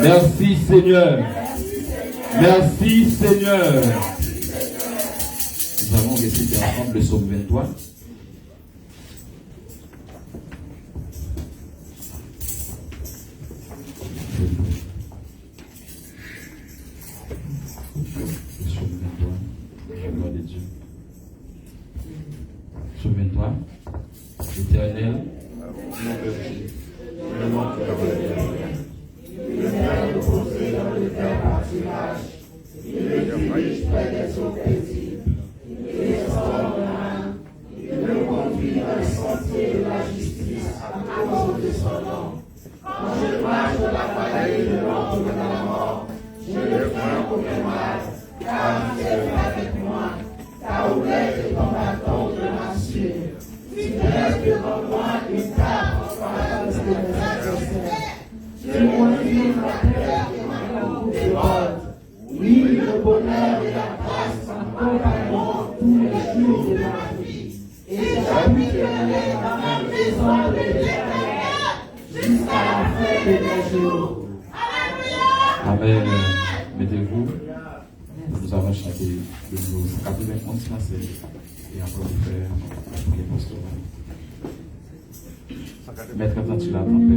Merci Seigneur. Merci Seigneur. Nous allons réciter ensemble le psaume 23. Oui, le bonheur et la grâce m'accompagneront tous les jours de ma vie. Et j'habiterai dans la maison de l'Éternel jusqu'à la fin de mes jours. Amen. Mettez-vous. Nous avons chanté le nouveau 91 français et après vous faire les postures. Mettre quand tu l'as trompé.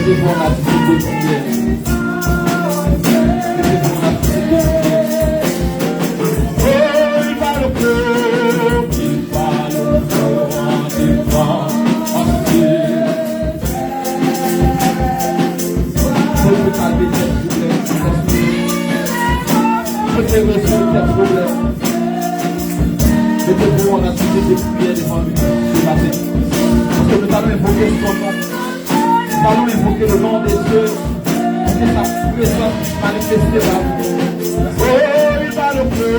Pour la calmer tes problèmes. Je te résoudre tes problèmes. Mettez-vous en attitude de prière devant lui ce matin. Parce que nous allons invoquer son nom. Nous allons invoquer le nom des dieux. Pour que sa présence manifestée par nous. Oh, il va le feu.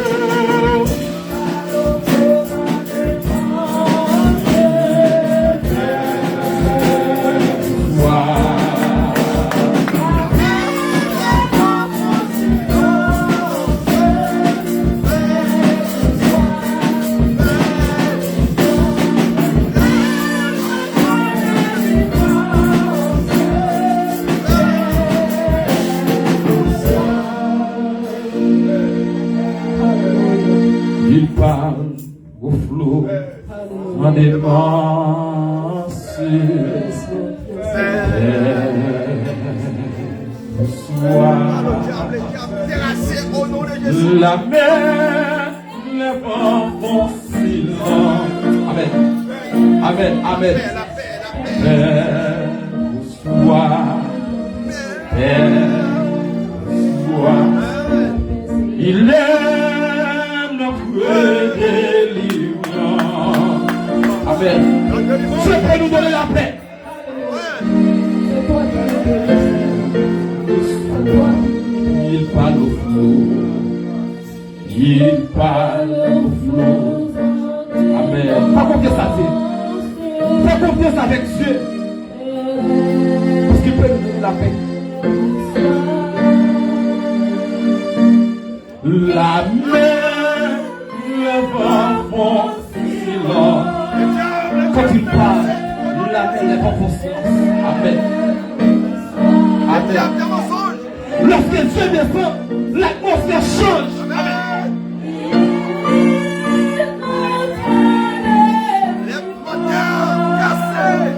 Il parle au flot en démence. La mer, les vents font silence. Amen. Amen. Amen. Il est notre délivrant. Amen. Je peux nous donner la paix. Il parle au flot. Il parle au flot. Amen. Pas confiance à Dieu. Pas confiance avec Dieu. Parce qu'il peut nous donner la paix. La mer, le vent font silence. Quand il parle, la mer, les vents font silence. Amen. Amen. Lorsque Dieu descend, l'atmosphère change. Amen. Les montagnes cassées.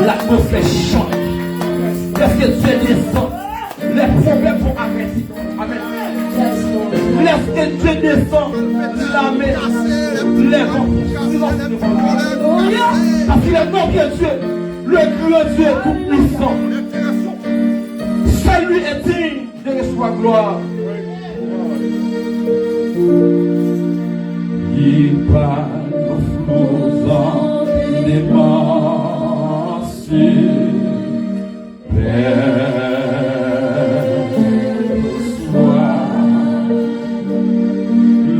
L'atmosphère change. Lorsque Dieu descend, les problèmes vont arrêter. Amen. Lorsque Dieu descend, la mer, les vents font silence devant lui. Parce qu'il est non que Dieu, le grand Dieu tout-puissant. Seul lui est digne de recevoir gloire. Il parle aux flots des masses.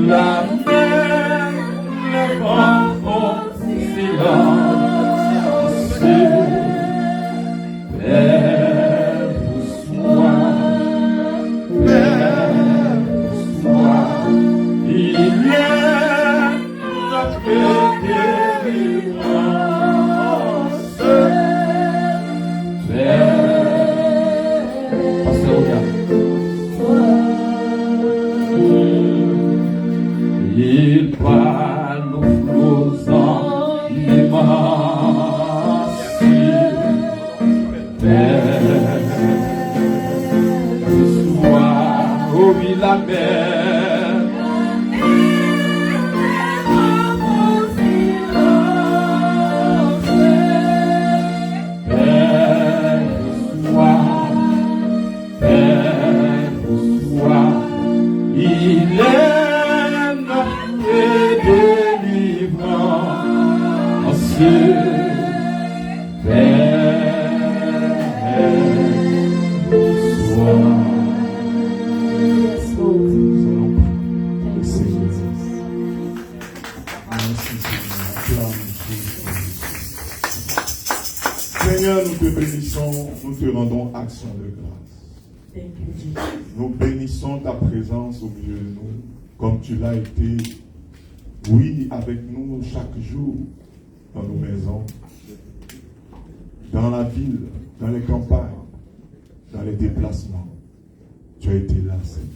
La mer, le vent font silence. Il est notre délivrance. Il parle aux flots en immense. Oh oui, la mer. Il est notre Dieu. Merci Seigneur. Acclame Jésus. Seigneur, nous te bénissons, nous te rendons action de grâce. Nous bénissons ta présence au milieu de nous, comme tu l'as été, oui, avec nous chaque jour, dans nos maisons, dans la ville, dans les campagnes, dans les déplacements. Tu as été là, Seigneur.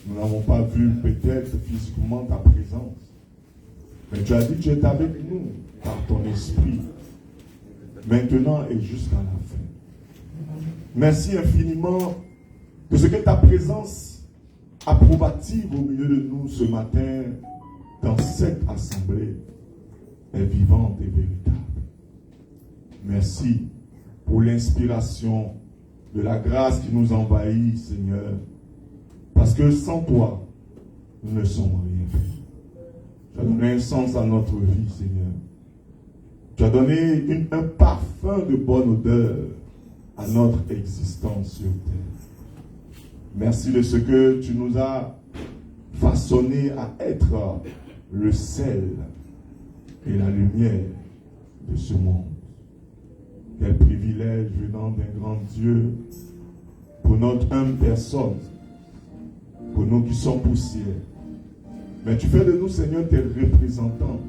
Nous n'avons pas vu peut-être physiquement ta présence, mais tu as dit que tu es avec nous par ton esprit, maintenant et jusqu'à la fin. Merci infiniment de ce que ta présence approbative au milieu de nous ce matin dans cette assemblée est vivante et véritable. Merci pour l'inspiration de la grâce qui nous envahit, Seigneur, parce que sans toi, nous ne sommes rien. Tu as donné un sens à notre vie, Seigneur. Tu as donné un parfum de bonne odeur à notre existence sur terre. Merci de ce que tu nous as façonné à être le sel et la lumière de ce monde. Quel privilège venant d'un grand Dieu pour notre humble personne, pour nous qui sommes poussière. Mais tu fais de nous, Seigneur, tes représentants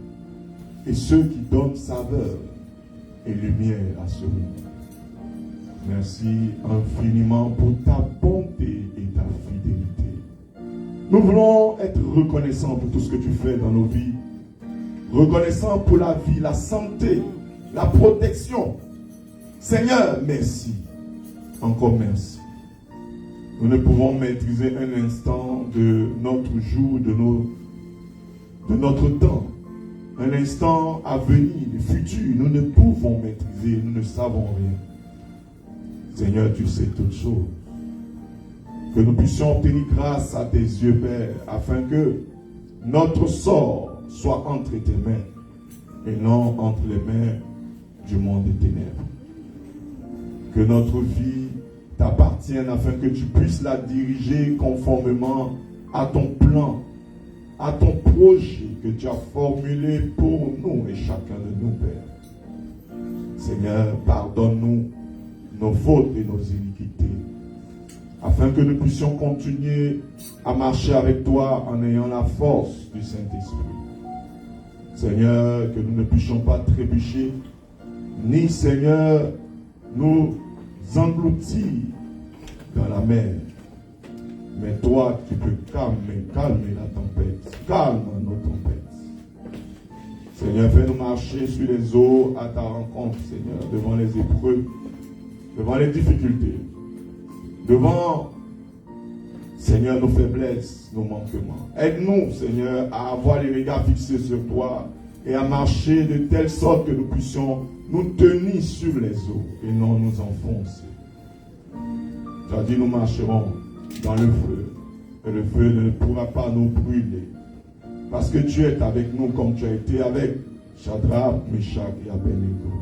et ceux qui donnent saveur et lumière à ce monde. Merci infiniment pour ta bonté et ta fidélité. Nous voulons être reconnaissants pour tout ce que tu fais dans nos vies. Reconnaissants pour la vie, la santé, la protection. Seigneur, merci. Encore merci. Nous ne pouvons maîtriser un instant de notre jour, de notre temps. Un instant à venir, le futur. Nous ne pouvons maîtriser, nous ne savons rien. Seigneur, tu sais toutes choses. Que nous puissions obtenir grâce à tes yeux, Père, afin que notre sort soit entre tes mains et non entre les mains du monde des ténèbres. Que notre vie t'appartienne afin que tu puisses la diriger conformément à ton plan, à ton projet que tu as formulé pour nous et chacun de nous, Père. Seigneur, pardonne-nous nos fautes et nos iniquités, afin que nous puissions continuer à marcher avec toi en ayant la force du Saint-Esprit. Seigneur, que nous ne puissions pas trébucher, ni, Seigneur, nous engloutir dans la mer. Mais toi, tu peux calmer la tempête. Calme nos tempêtes. Seigneur, fais-nous marcher sur les eaux à ta rencontre, Seigneur, devant les épreuves, devant les difficultés, devant, Seigneur, nos faiblesses, nos manquements. Aide-nous, Seigneur, à avoir les regards fixés sur toi et à marcher de telle sorte que nous puissions nous tenir sur les eaux et non nous enfoncer. Tu as dit, nous marcherons dans le feu et le feu ne pourra pas nous brûler. Parce que tu es avec nous comme tu as été avec Shadrach, Meshach et Abednego.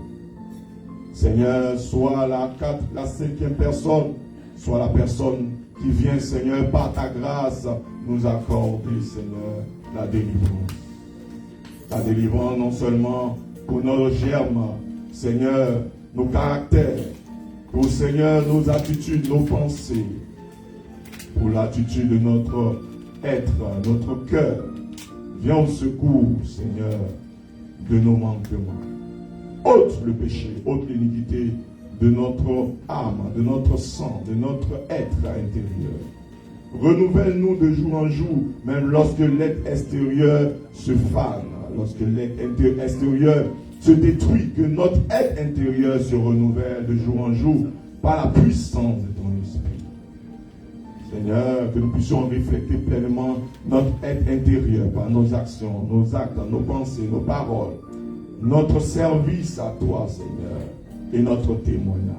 Seigneur, soit la cinquième personne, soit la personne qui vient, Seigneur, par ta grâce, nous accorder, Seigneur, la délivrance. La délivrance non seulement pour nos germes, Seigneur, nos caractères, pour, Seigneur, nos attitudes, nos pensées, pour l'attitude de notre être, notre cœur. Viens au secours, Seigneur, de nos manquements. Ôte le péché, ôte l'iniquité de notre âme, de notre sang, de notre être intérieur. Renouvelle-nous de jour en jour, même lorsque l'être extérieur se fane, lorsque l'être extérieur se détruit, que notre être intérieur se renouvelle de jour en jour par la puissance de ton esprit. Seigneur, que nous puissions refléter pleinement notre être intérieur par nos actions, nos actes, nos pensées, nos paroles, notre service à toi, Seigneur, et notre témoignage.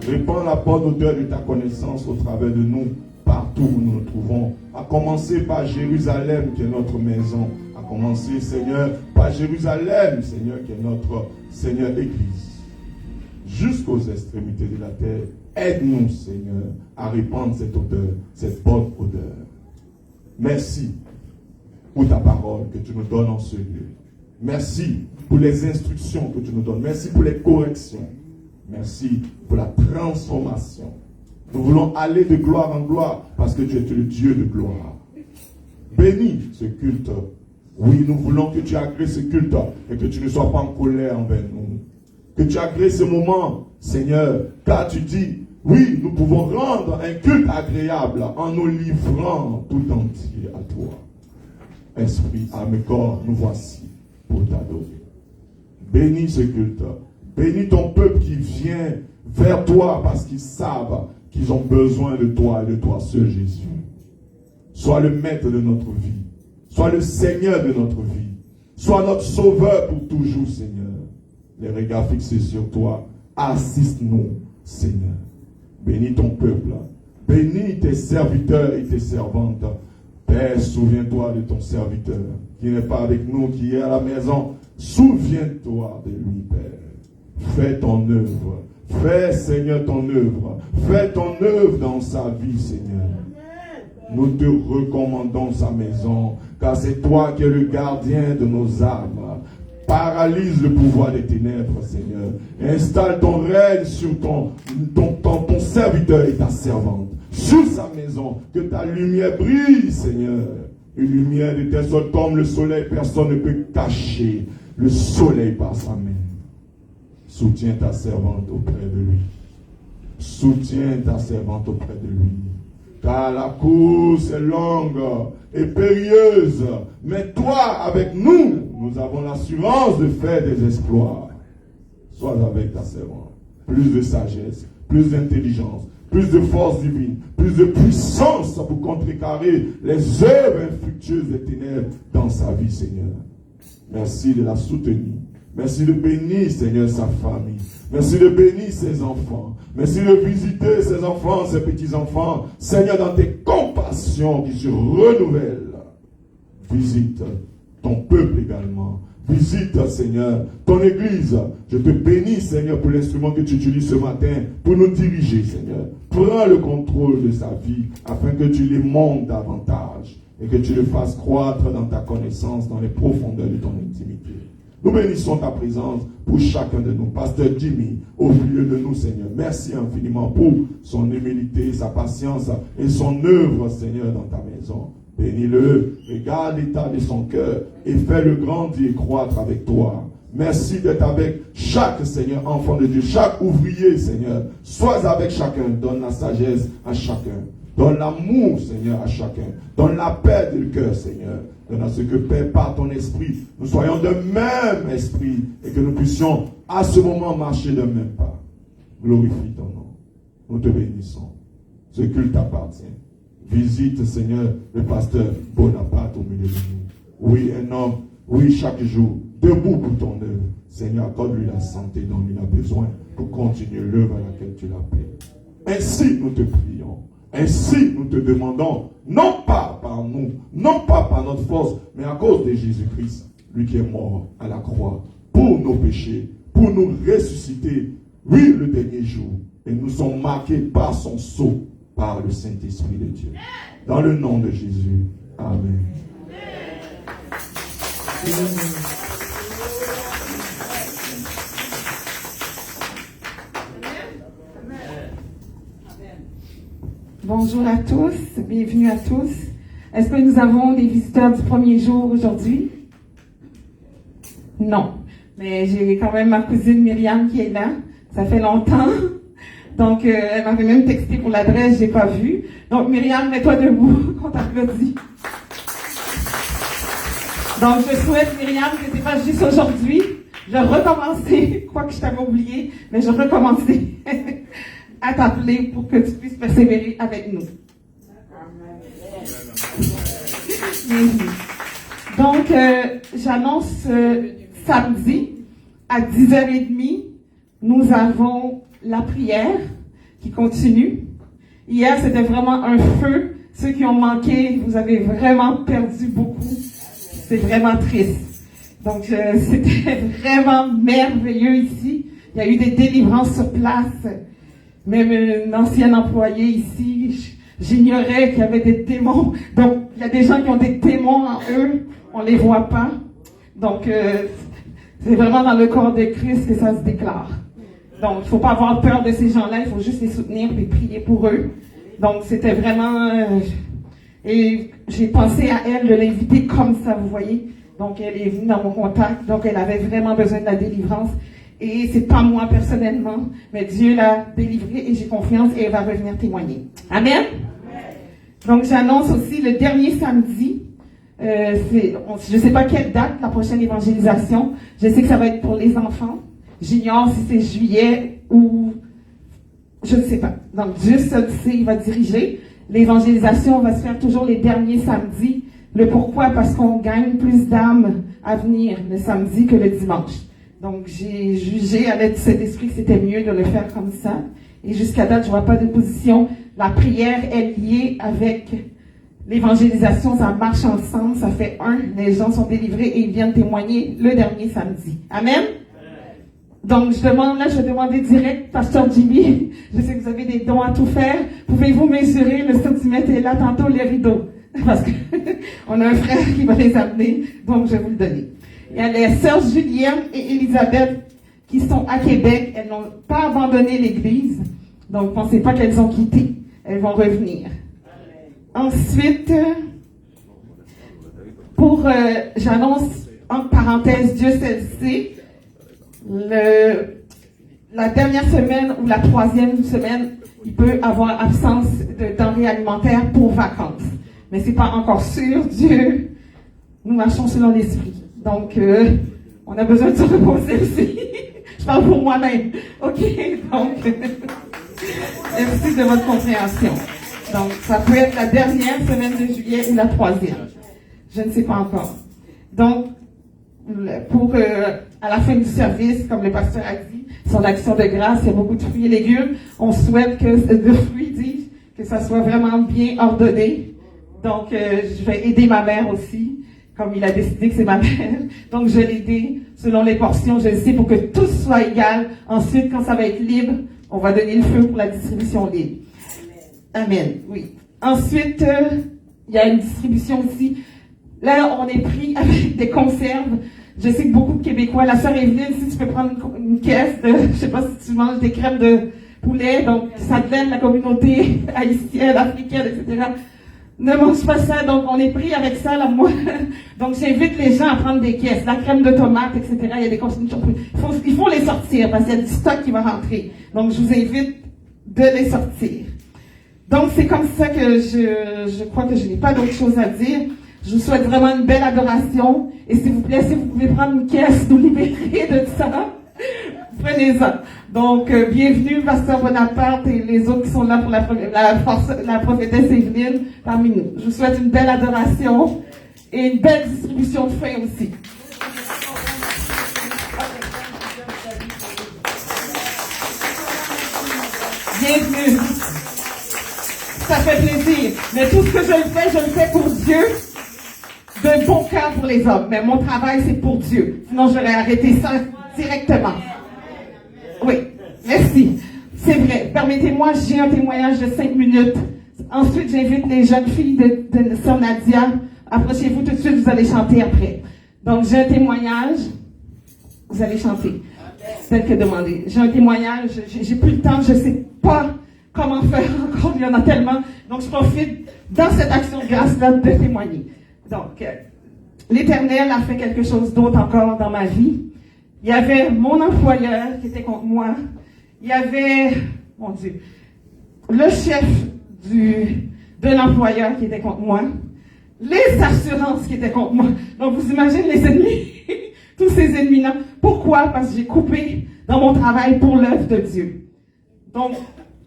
Répands la bonne odeur de ta connaissance au travers de nous, partout où nous nous trouvons, à commencer par Jérusalem, qui est notre maison, à commencer, Seigneur, par Jérusalem, Seigneur, qui est notre, Seigneur, Église, jusqu'aux extrémités de la terre. Aide-nous, Seigneur, à répandre cette odeur, cette bonne odeur. Merci. pour ta parole que tu nous donnes en ce lieu. Merci pour les instructions que tu nous donnes. Merci pour les corrections. Merci pour la transformation. Nous voulons aller de gloire en gloire parce que tu es le Dieu de gloire. Bénis ce culte. Oui, nous voulons que tu agrées ce culte et que tu ne sois pas en colère envers nous. Que tu agrées ce moment, Seigneur, car tu dis, oui, nous pouvons rendre un culte agréable en nous livrant tout entier à toi. Esprit, âme et corps, nous voici pour t'adorer. Bénis ce culte. Bénis ton peuple qui vient vers toi parce qu'ils savent qu'ils ont besoin de toi et de toi seul, Jésus. Sois le maître de notre vie. Sois le Seigneur de notre vie. Sois notre sauveur pour toujours, Seigneur. Les regards fixés sur toi. Assiste-nous, Seigneur. Bénis ton peuple. Bénis tes serviteurs et tes servantes. Père, souviens-toi de ton serviteur qui n'est pas avec nous, qui est à la maison. Souviens-toi de lui, Père. Fais ton œuvre. Fais, Seigneur, ton œuvre. Fais ton œuvre dans sa vie, Seigneur. Nous te recommandons sa maison, car c'est toi qui es le gardien de nos âmes. Paralyse le pouvoir des ténèbres, Seigneur. Installe ton règne sur ton serviteur et ta servante. Sur sa maison, que ta lumière brille, Seigneur. Une lumière de telle sorte comme le soleil, personne ne peut cacher le soleil par sa main. Soutiens ta servante auprès de lui. Soutiens ta servante auprès de lui. Car la course est longue et périlleuse. Mais toi, avec nous, nous avons l'assurance de faire des exploits. Sois avec ta servante. Plus de sagesse, plus d'intelligence, plus de force divine, plus de puissance pour contrecarrer les œuvres infructueuses des ténèbres dans sa vie, Seigneur. Merci de la soutenir. Merci de bénir, Seigneur, sa famille. Merci de bénir ses enfants. Merci de visiter ses enfants, ses petits-enfants. Seigneur, dans tes compassions qui se renouvellent. Visite ton peuple également. Visite, Seigneur, ton église. Je te bénis, Seigneur, pour l'instrument que tu utilises ce matin pour nous diriger, Seigneur. Prends le contrôle de sa vie afin que tu les montes davantage et que tu le fasses croître dans ta connaissance, dans les profondeurs de ton intimité. Nous bénissons ta présence pour chacun de nous. Pasteur Jimmy, au milieu de nous, Seigneur. Merci infiniment pour son humilité, sa patience et son œuvre, Seigneur, dans ta maison. Bénis-le, regarde l'état de son cœur et fais-le grandir et croître avec toi. Merci d'être avec chaque, Seigneur, enfant de Dieu, chaque ouvrier, Seigneur. Sois avec chacun, donne la sagesse à chacun. Donne l'amour, Seigneur, à chacun. Donne la paix du cœur, Seigneur. Donne à ce que, Père, par ton esprit, nous soyons de même esprit et que nous puissions, à ce moment, marcher de même pas. Glorifie ton nom. Nous te bénissons. Ce culte t'appartient. Visite, Seigneur, le pasteur Bonaparte au milieu de nous. Oui, un homme, oui, chaque jour, debout pour ton œuvre. Seigneur, accorde-lui la santé dont il a besoin pour continuer l'œuvre à laquelle tu l'appelles. Ainsi, nous te prions. Ainsi, nous te demandons, non pas par nous, non pas par notre force, mais à cause de Jésus-Christ, lui qui est mort à la croix, pour nos péchés, pour nous ressusciter, oui, le dernier jour. Et nous sommes marqués par son sceau, par le Saint-Esprit de Dieu. Dans le nom de Jésus. Amen. Bonjour à tous, bienvenue à tous. Est-ce que nous avons des visiteurs du premier jour aujourd'hui? Non, mais j'ai quand même ma cousine Myriam qui est là. Ça fait longtemps. Donc, elle m'avait même texté pour l'adresse, je n'ai pas vu. Donc, Myriam, mets-toi debout, qu'on t'applaudit. Donc, je souhaite, Myriam, que ce n'est pas juste aujourd'hui. Je recommençais, quoi que je t'avais oublié, mais je recommençais à t'appeler pour que tu puisses persévérer avec nous. Bienvenue. Donc, j'annonce samedi à 10h30, nous avons la prière qui continue. Hier, c'était vraiment un feu. Ceux qui ont manqué, vous avez vraiment perdu beaucoup. C'est vraiment triste. Donc, c'était vraiment merveilleux ici. Il y a eu des délivrances sur place. Même un ancien employé ici, j'ignorais qu'il y avait des démons. Donc, il y a des gens qui ont des démons en eux, on ne les voit pas. Donc, c'est vraiment dans le corps de Christ que ça se déclare. Donc, il ne faut pas avoir peur de ces gens-là, il faut juste les soutenir et prier pour eux. Donc, c'était vraiment... et j'ai pensé à elle de l'inviter comme ça, vous voyez. Donc, elle est venue dans mon contact. Donc, elle avait vraiment besoin de la délivrance. Et c'est pas moi personnellement, mais Dieu l'a délivrée et j'ai confiance et elle va revenir témoigner. Amen. Donc, j'annonce aussi le dernier samedi. Je ne sais pas quelle date, la prochaine évangélisation. Je sais que ça va être pour les enfants. J'ignore si c'est juillet ou... Je ne sais pas. Donc, Dieu seul sait, il va diriger. L'évangélisation va se faire toujours les derniers samedis. Le pourquoi? Parce qu'on gagne plus d'âmes à venir le samedi que le dimanche. Donc, j'ai jugé à l'aide de cet esprit que c'était mieux de le faire comme ça. Et jusqu'à date, je ne vois pas d'opposition. La prière est liée avec l'évangélisation. Ça marche ensemble. Ça fait un. Les gens sont délivrés et ils viennent témoigner le dernier samedi. Amen? Donc, je vais demander direct, Pasteur Jimmy, je sais que vous avez des dons à tout faire. Pouvez-vous mesurer le centimètre et là, tantôt, les rideaux? Parce que on a un frère qui va les amener, donc je vais vous le donner. Il y a les sœurs Julienne et Elisabeth qui sont à Québec. Elles n'ont pas abandonné l'Église. Donc, pensez pas qu'elles ont quitté. Elles vont revenir. Ensuite, j'annonce, entre parenthèses, Dieu seul sait, la dernière semaine ou la troisième semaine, il peut avoir absence de denrées alimentaires pour vacances. Mais c'est pas encore sûr. Dieu, nous marchons selon l'esprit. Donc, on a besoin de se reposer aussi. Je parle pour moi-même. OK? Donc, merci de votre compréhension. Donc, ça peut être la dernière semaine de juillet ou la troisième. Je ne sais pas encore. Donc, à la fin du service, comme le pasteur a dit, son action de grâce, il y a beaucoup de fruits et légumes. On souhaite que ça soit vraiment bien ordonné. Donc, je vais aider ma mère aussi, comme il a décidé que c'est ma mère. Donc, je vais l'aider selon les portions, je le sais, pour que tout soit égal. Ensuite, quand ça va être libre, on va donner le feu pour la distribution libre. Amen. Oui. Ensuite, il y a une distribution aussi. Là, on est pris avec des conserves. Je sais que beaucoup de Québécois, la sœur Evelyne, si tu peux prendre une caisse de, je sais pas si tu manges des crèmes de poulet, donc ça te donne la communauté haïtienne, africaine, etc. Ne mange pas ça, donc on est pris avec ça, là, moi. Donc j'invite les gens à prendre des caisses, la crème de tomate, etc. Il y a des consignations. Il faut les sortir parce qu'il y a du stock qui va rentrer. Donc je vous invite de les sortir. Donc c'est comme ça que je crois que je n'ai pas d'autre chose à dire. Je vous souhaite vraiment une belle adoration. Et s'il vous plaît, si vous pouvez prendre une caisse, nous libérer de ça, prenez-en. Donc, bienvenue, Pasteur Bonaparte et les autres qui sont là pour la prophétesse Evelyne parmi nous. Je vous souhaite une belle adoration et une belle distribution de feuilles aussi. Bienvenue. Ça fait plaisir. Mais tout ce que je le fais pour Dieu. D'un bon cœur pour les hommes, mais mon travail, c'est pour Dieu. Sinon, j'aurais arrêté ça directement. Oui, merci. C'est vrai. Permettez-moi, j'ai un témoignage de 5 minutes. Ensuite, j'invite les jeunes filles de Sœur Nadia. Approchez-vous tout de suite, vous allez chanter après. Donc, j'ai un témoignage. Vous allez chanter. Tel que demandé. J'ai un témoignage. J'ai plus le temps. Je ne sais pas comment faire encore. Il y en a tellement. Donc, je profite dans cette action de grâce-là de témoigner. Donc, l'Éternel a fait quelque chose d'autre encore dans ma vie. Il y avait mon employeur qui était contre moi. Il y avait, mon Dieu, le chef de l'employeur qui était contre moi. Les assurances qui étaient contre moi. Donc, vous imaginez les ennemis, tous ces ennemis-là. Pourquoi? Parce que j'ai coupé dans mon travail pour l'œuvre de Dieu. Donc,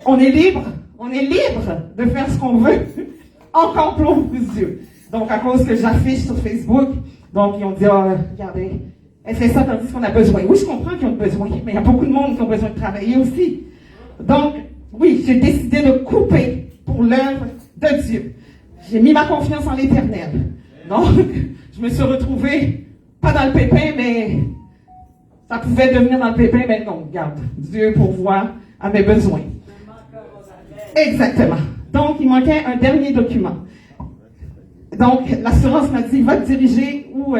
on est libre de faire ce qu'on veut en complot pour Dieu. Donc, à cause que j'affiche sur Facebook, donc ils ont dit, oh, regardez, elle fait ça tandis qu'on a besoin. Oui, je comprends qu'ils ont besoin, mais il y a beaucoup de monde qui ont besoin de travailler aussi. Donc, oui, j'ai décidé de couper pour l'œuvre de Dieu. J'ai mis ma confiance en l'Éternel. Donc, je me suis retrouvée, pas dans le pépin, mais ça pouvait devenir dans le pépin, mais non, regarde, Dieu pourvoit à mes besoins. Exactement. Donc, il manquait un dernier document. Donc, l'assurance m'a dit, va te diriger où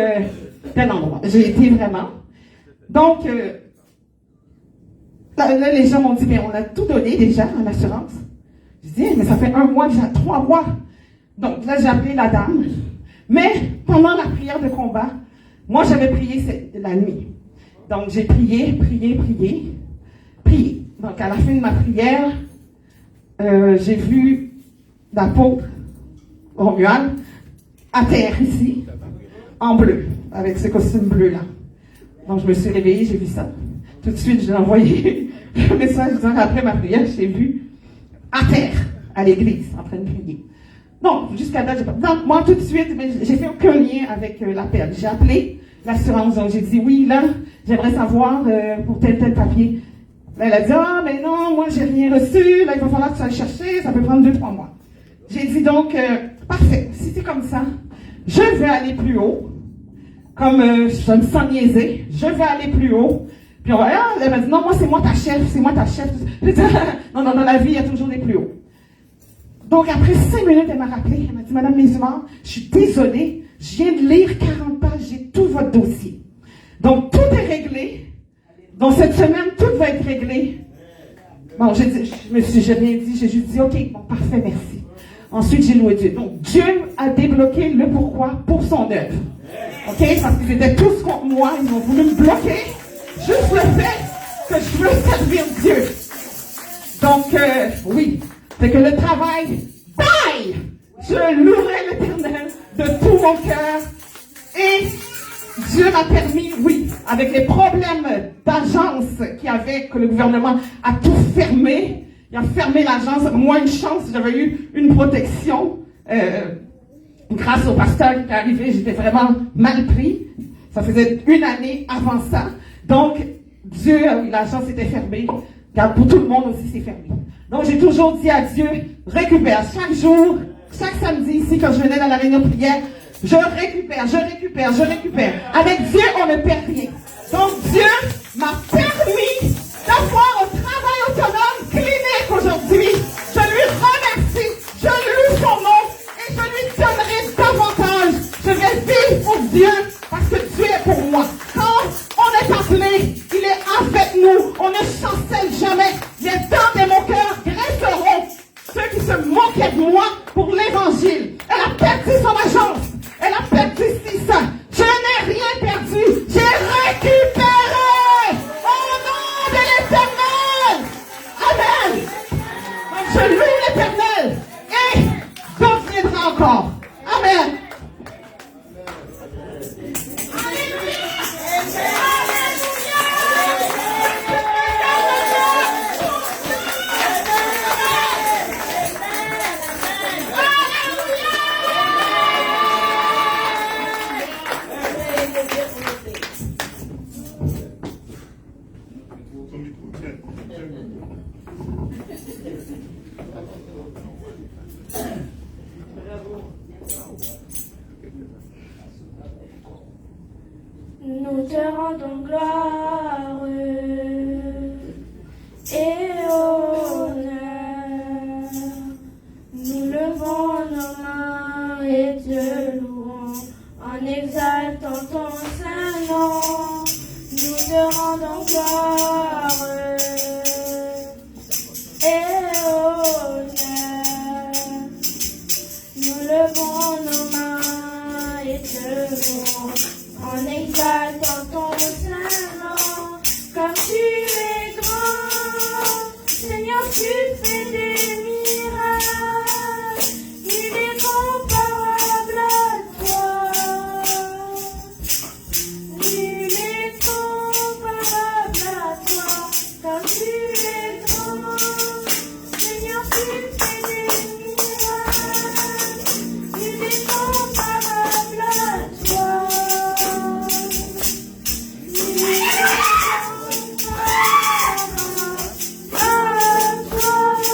tel endroit. J'ai été vraiment. Donc, là, les gens m'ont dit, mais on a tout donné déjà à l'assurance. Je dis, mais ça fait 1 mois, déjà 3 mois. Donc là, j'ai appelé la dame. Mais pendant la prière de combat, moi, j'avais prié la nuit. Donc, j'ai prié. Donc, à la fin de ma prière, j'ai vu l'apôtre Romuald à terre ici, en bleu, avec ce costume bleu-là. Donc, je me suis réveillée, j'ai vu ça. Tout de suite, j'ai envoyé un message disant après ma prière, j'ai vu à terre, à l'église, en train de prier. Non, jusqu'à date, donc, moi, tout de suite, j'ai fait aucun lien avec l'appel. J'ai appelé l'assurance, donc j'ai dit, oui, là, j'aimerais savoir pour tel papier. Là, elle a dit, ah, mais non, moi, j'ai rien reçu, là, il va falloir que tu ailles chercher, ça peut prendre 2-3 mois. J'ai dit donc, parfait, si c'est comme ça, je vais aller plus haut, comme je me sens niaiser, je vais aller plus haut. Puis on va, elle m'a dit, non, moi, c'est moi ta chef. J'ai dit, non, dans la vie, il y a toujours des plus hauts. Donc, après 5 minutes, elle m'a rappelé, elle m'a dit, Madame Mézumar, je suis désolée, je viens de lire 40 pages, j'ai tout votre dossier. Donc, tout est réglé. Donc, cette semaine, tout va être réglé. Bon, j'ai rien dit, j'ai juste dit, OK, bon, parfait, merci. Ensuite, j'ai loué Dieu. Donc, Dieu a débloqué le pourquoi pour son œuvre. OK? Parce qu'ils étaient tous contre moi, ils ont voulu me bloquer. Juste le fait que je veux servir Dieu. Donc, oui. C'est que le travail, bye! Je louerai l'Éternel de tout mon cœur. Et Dieu m'a permis, oui, avec les problèmes d'agence qu'il y avait, que le gouvernement a tout fermé. Il a fermé l'agence. Moi, une chance, j'avais eu une protection. Grâce au pasteur qui est arrivé, j'étais vraiment mal pris. Ça faisait 1 année avant ça. Donc, Dieu, oui, l'agence était fermée. Car pour tout le monde aussi, c'est fermé. Donc, j'ai toujours dit à Dieu, récupère. Chaque jour, chaque samedi ici, quand je venais dans la réunion de prière, je récupère. Avec Dieu, on ne perd rien. Donc, Dieu m'a permis d'avoir un travail autonome clinique aujourd'hui. Je lui remercie. Je loue son nom et je lui donnerai davantage. Je vais vivre pour Dieu parce que Dieu est pour moi. Quand on est appelé, il est avec nous. On ne chancelle jamais. Les dents de mon cœur graisseront ceux qui se moquaient de moi pour l'évangile. Elle a perdu son agence. Elle a perdu ça. Je n'ai rien perdu. J'ai récupéré au nom de l'Éternel. Amen. Donc je loue l'Éternel et d'autres viendront encore. Amen. Nous te rendons gloire et honneur. Nous levons nos mains et te louons en exaltant ton saint nom. Nous te rendons gloire et honneur. Nous levons nos mains et te louons en exaltant ton saint nom. Comme tu es grand, Seigneur, tu fais des miracles. Il est comparable à toi. Il est comparable à toi. Comme tu es grand, Seigneur, tu fais des miracles. Il est comparable à toi. Il est comparable à toi.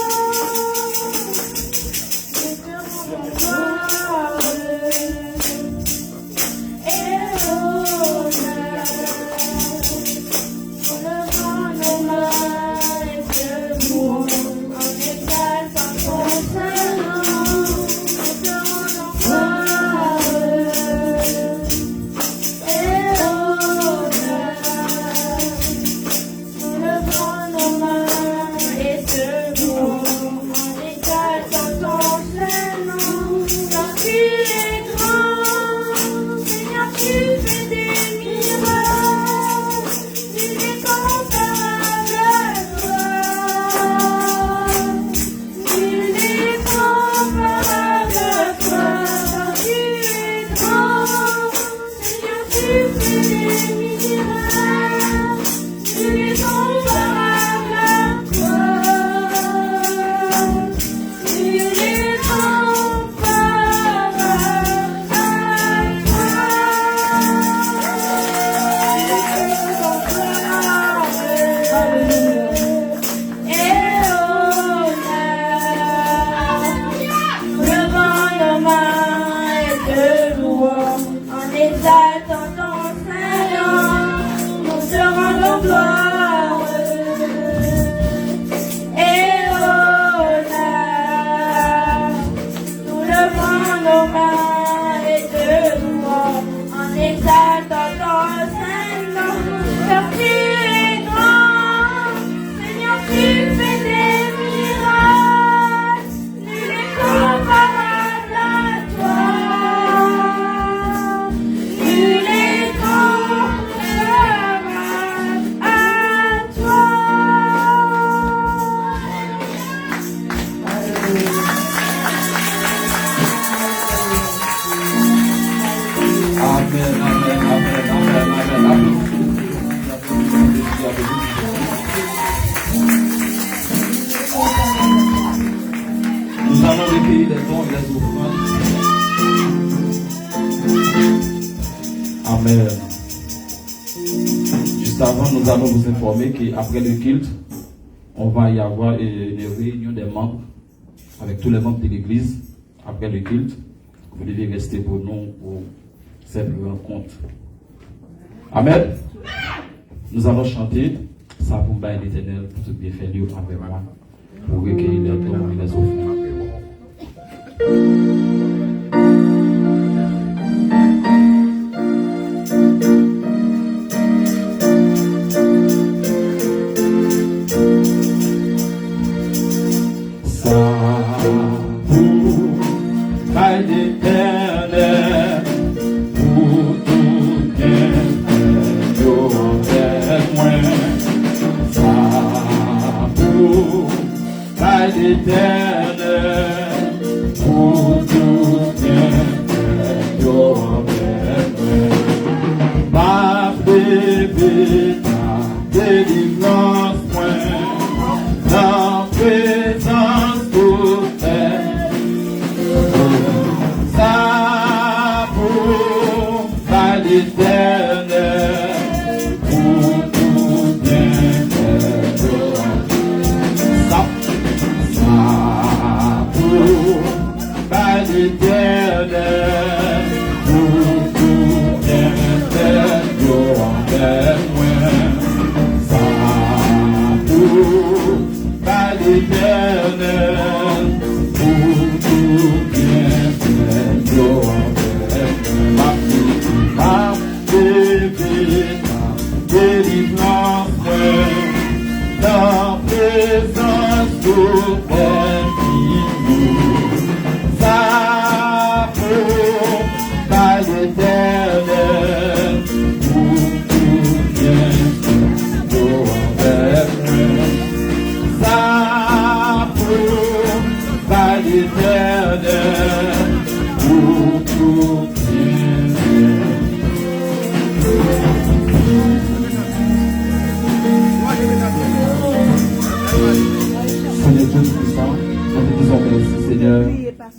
Nous allons recueillir les dons et les offrandes. Amen. Juste avant, nous allons vous informer qu'après le culte, on va y avoir une réunion des membres avec tous les membres de l'église. Après le culte, vous devez rester pour nous pour cette rencontre. Amen. Nous allons chanter ça pour l'Éternel pour tout bien faire lieu avec moi pour recueillir les dons et les offrandes.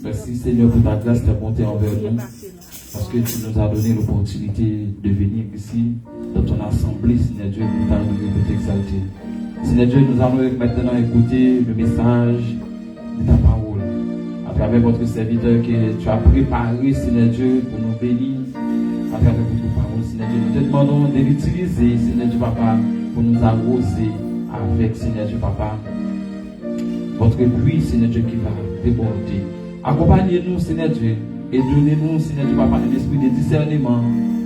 Merci Seigneur pour ta grâce, ta bonté envers nous, parce que tu nous as donné l'opportunité de venir ici, dans ton assemblée, Seigneur Dieu, pour t'adorer, pour t'exalter. Seigneur Dieu, nous allons maintenant écouter le message de ta parole, à travers votre serviteur que tu as préparé, Seigneur Dieu, pour nous bénir, à travers votre parole, Seigneur Dieu. Nous te demandons de l'utiliser, Seigneur Dieu, Papa, pour nous arroser avec, Seigneur Dieu, Papa, votre pluie, Seigneur Dieu, qui va déborder. Accompagnez-nous, Seigneur Dieu, et donnez-nous, Seigneur Dieu, Papa, un esprit de discernement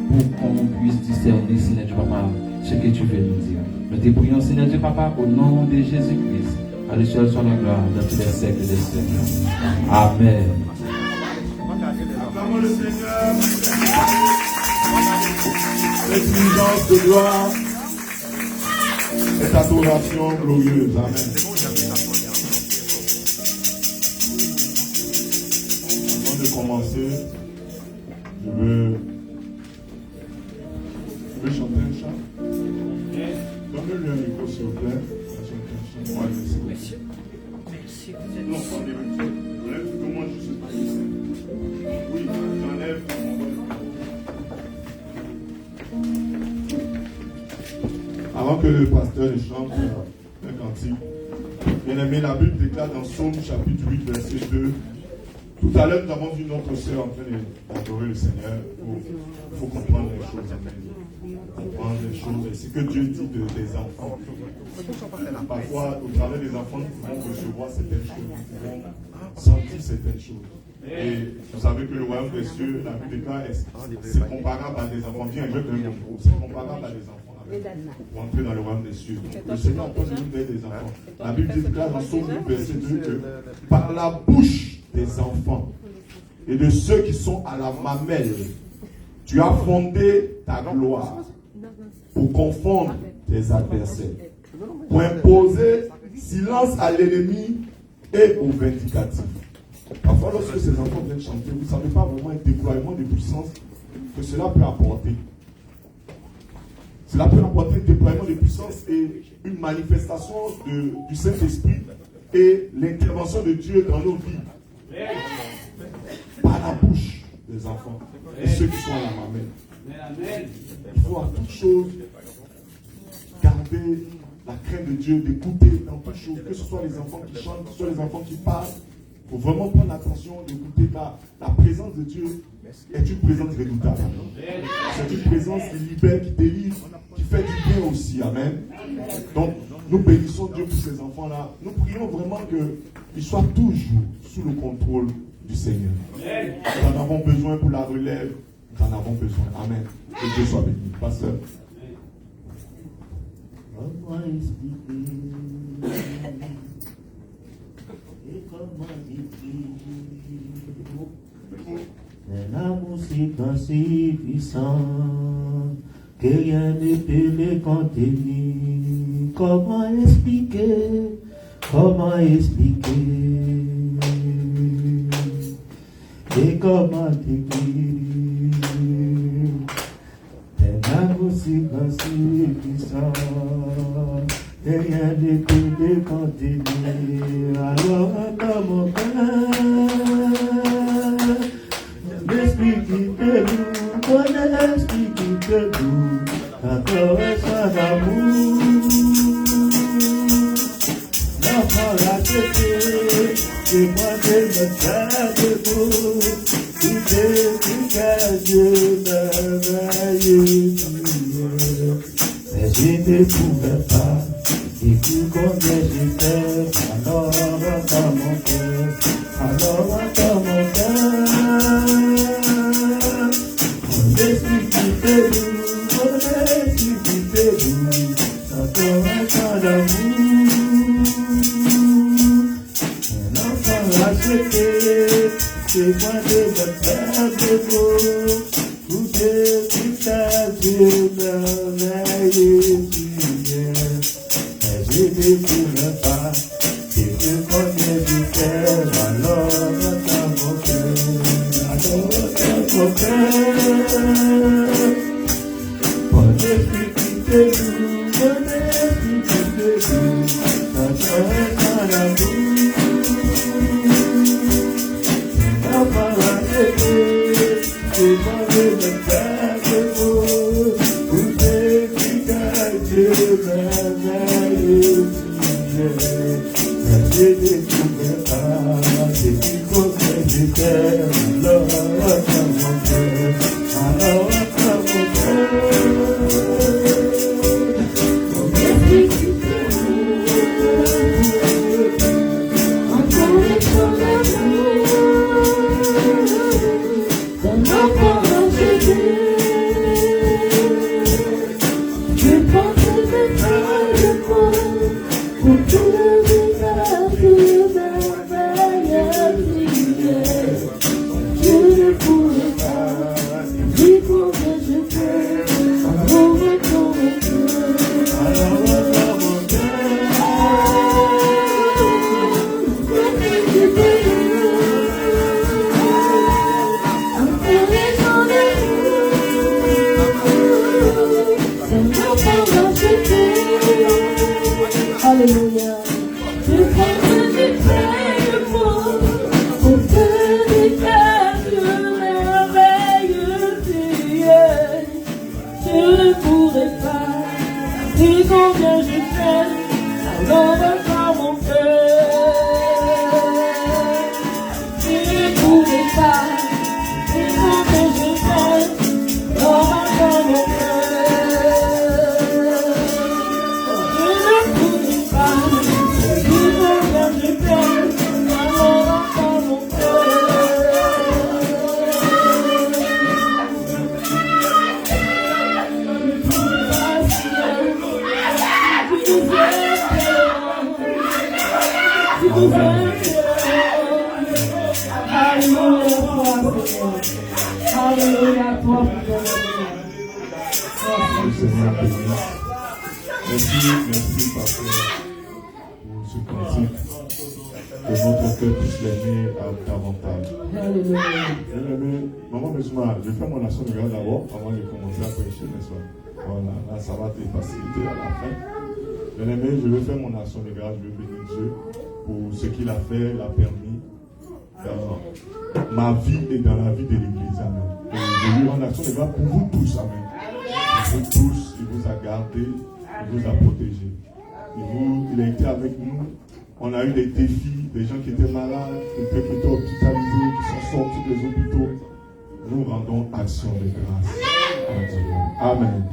pour qu'on puisse discerner, Seigneur Dieu, Papa, ce que tu veux nous dire. Nous te prions, Seigneur Dieu, Papa, au nom de Jésus-Christ. À l'échelle soit la gloire dans tous les siècles des siècles. Amen. Acclamons le Seigneur. L'exigence de gloire, cette adoration glorieuse. Amen. Avant de commencer, je veux veux chanter un chant? Donne-lui un micro, s'il vous plaît. Merci. Non, enlève tout moi juste. Oui, j'enlève. Avant que le pasteur chante un cantique, bien aimé, la Bible déclare dans Psaume chapitre 8, verset 2. Tout à l'heure, nous avons vu notre sœur en train d'adorer le Seigneur. Il faut comprendre les choses. Comprendre les choses. Et ce que Dieu dit des enfants. Parfois, au travers des enfants, nous pouvons recevoir certaines choses. Nous pouvons sentir certaines choses. Et vous savez que le royaume des cieux, la Bible déclare, c'est comparable à des enfants. Viens, je te le montre. C'est comparable à des enfants. Pour entrer dans le royaume des cieux. Le Seigneur entend nous donner des enfants. La Bible déclare dans Psaume 8, verset 2 que par la bouche des enfants et de ceux qui sont à la mamelle, tu as fondé ta gloire pour confondre tes adversaires, pour imposer silence à l'ennemi et au vindicatif. Parfois, lorsque ces enfants viennent chanter, vous ne savez pas vraiment le déploiement de puissance que cela peut apporter. Cela peut apporter un déploiement de puissance et une manifestation du Saint-Esprit et l'intervention de Dieu dans nos vies. Par la bouche des enfants et ceux qui sont à la mamelle. Il faut à toute chose garder la crainte de Dieu, d'écouter dans toute chose, que ce soit les enfants qui chantent, que ce soit les enfants qui parlent. Il faut vraiment prendre l'attention d'écouter la présence de Dieu est une présence redoutable. C'est une présence qui libère, qui délivre, qui fait du bien aussi. Amen. Donc, nous bénissons Dieu pour ces enfants-là. Nous prions vraiment qu'ils soient toujours sous le contrôle du Seigneur. Nous en avons besoin pour la relève. Nous en avons besoin. Amen. Que Dieu soit béni. Pasteur. Comment expliquer et comment dire l'amour si grand, si puissant que rien ne peut le contenir. Comment expliquer et comment décrire l'amour si grand, si puissant que rien ne peut le contenir. Alors dans mon cœur, l'esprit qui te loue, mon esprit qui te loue, encore son amour. L'enfant l'a traité, c'est moi de me faire debout, tout est Dieu merveilleux. Mais je ne pouvais pas, et tout combien j'étais, alors entends mon cœur, alors entends mon cœur. Mon esprit qui te loue, mon esprit qui te loue, encore un temps d'amour. Un enfant a jeté, c'est moi de me faire debout, tout est à Dieu merveilleux. Mais je ne pouvais pas, et que combien j'étais, alors entends mon cœur, alors entends mon cœur. Mon esprit qui te loue, mon esprit qui te loue, encore un temps d'amour. Un enfant a jeté, c'est moi de me faire debout, tout est à Dieu merveilleux. Mais je ne pouvais pas, depuis combien j'étais, alors entends mon cœur, alors entends mon cœur. Mon esprit qui te loue, encore un temps d'amour. Ton enfant a jeté, je pense que tu le prends, pour tout le visage merveilleux. combien je t'aime, alors par mon cœur. Tu ne pouvais pas, et combien je t'aime, alors par mon cœur. Tu ne pouvais pas, et combien je t'aime, alors par mon cœur. Seigneur béni. Merci Pasteur pour ce cantique. Que notre cœur puisse l'aimer davantage. Bien-aimé, Maman Mesma, je fais mon action de grâce d'abord avant de commencer à prêcher, n'est-ce pas? Voilà, là ça va te faciliter à la fin. Bien-aimé, je vais faire mon action de grâce, je vais bénir Dieu pour ce qu'il a fait, l'a permis dans ma vie et dans la vie de l'Église. Amen. Et je lui rends action de grâce pour vous tous. Amen. Pour vous tous, il vous a gardés, il vous a protégés. Il a été avec nous. On a eu des défis, des gens qui étaient malades, qui étaient hospitalisés, qui sont sortis des hôpitaux. Nous rendons action de grâce à Dieu. Amen.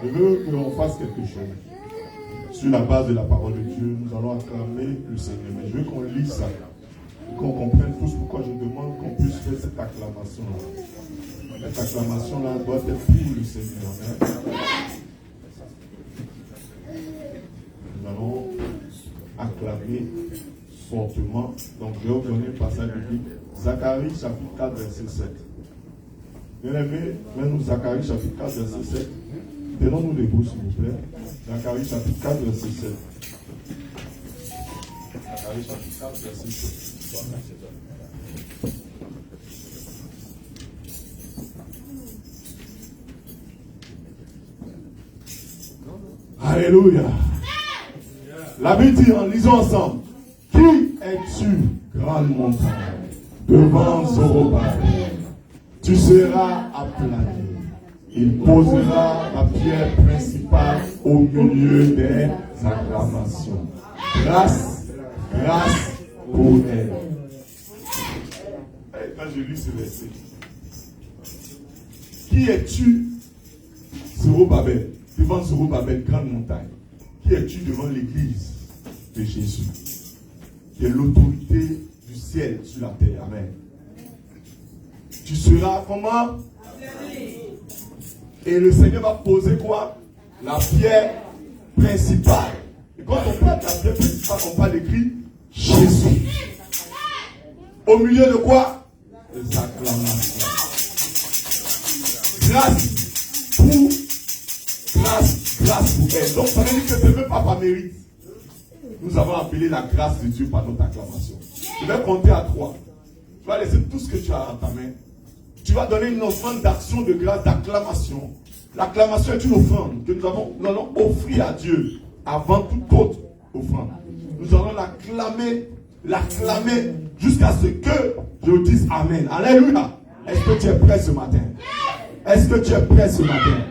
Je veux qu'on fasse quelque chose. Sur la base de la parole de Dieu, nous allons acclamer le Seigneur. Mais je veux qu'on lise ça, qu'on comprenne tous pourquoi je demande qu'on puisse faire cette acclamation-là. Cette acclamation-là doit être pour le Seigneur. Nous allons acclamer fortement. Donc je vais vous donner un passage biblique. Zacharie chapitre 4, verset 7. Bien aimé, nous Zacharie chapitre 4, verset 7. Donnons-nous les bouts, s'il vous plaît. Zacharie chapitre 4, verset 7. Zacharie chapitre 4, verset 7. Alléluia. La Bible dit, en lisant ensemble, qui es-tu, grande montagne, devant Zorobabel? Tu seras aplani. Il posera la pierre principale au milieu des acclamations. Grâce, grâce pour elle. Quand je lis ce verset, qui es-tu, Zorobabel, devant Zorobabel, grande montagne? Qui es-tu devant l'église de Jésus, qui est l'autorité du ciel sur la terre? Amen. Tu seras comment? Et le Seigneur va poser quoi? La pierre principale. Et quand on parle de la pierre principale, on parle d'écrit Jésus. Au milieu de quoi? Les acclamations. Grâce pour elle. Donc ça veut dire que ce n'est pas par mérite. Nous avons appelé la grâce de Dieu par notre acclamation. Je vais compter à 3. Tu vas laisser tout ce que tu as dans ta main. Tu vas donner une offrande d'action de grâce, d'acclamation. L'acclamation est une offrande que nous allons offrir à Dieu avant toute autre offrande. Nous allons l'acclamer jusqu'à ce que je dise Amen. Alléluia. Est-ce que tu es prêt ce matin? Est-ce que tu es prêt ce matin?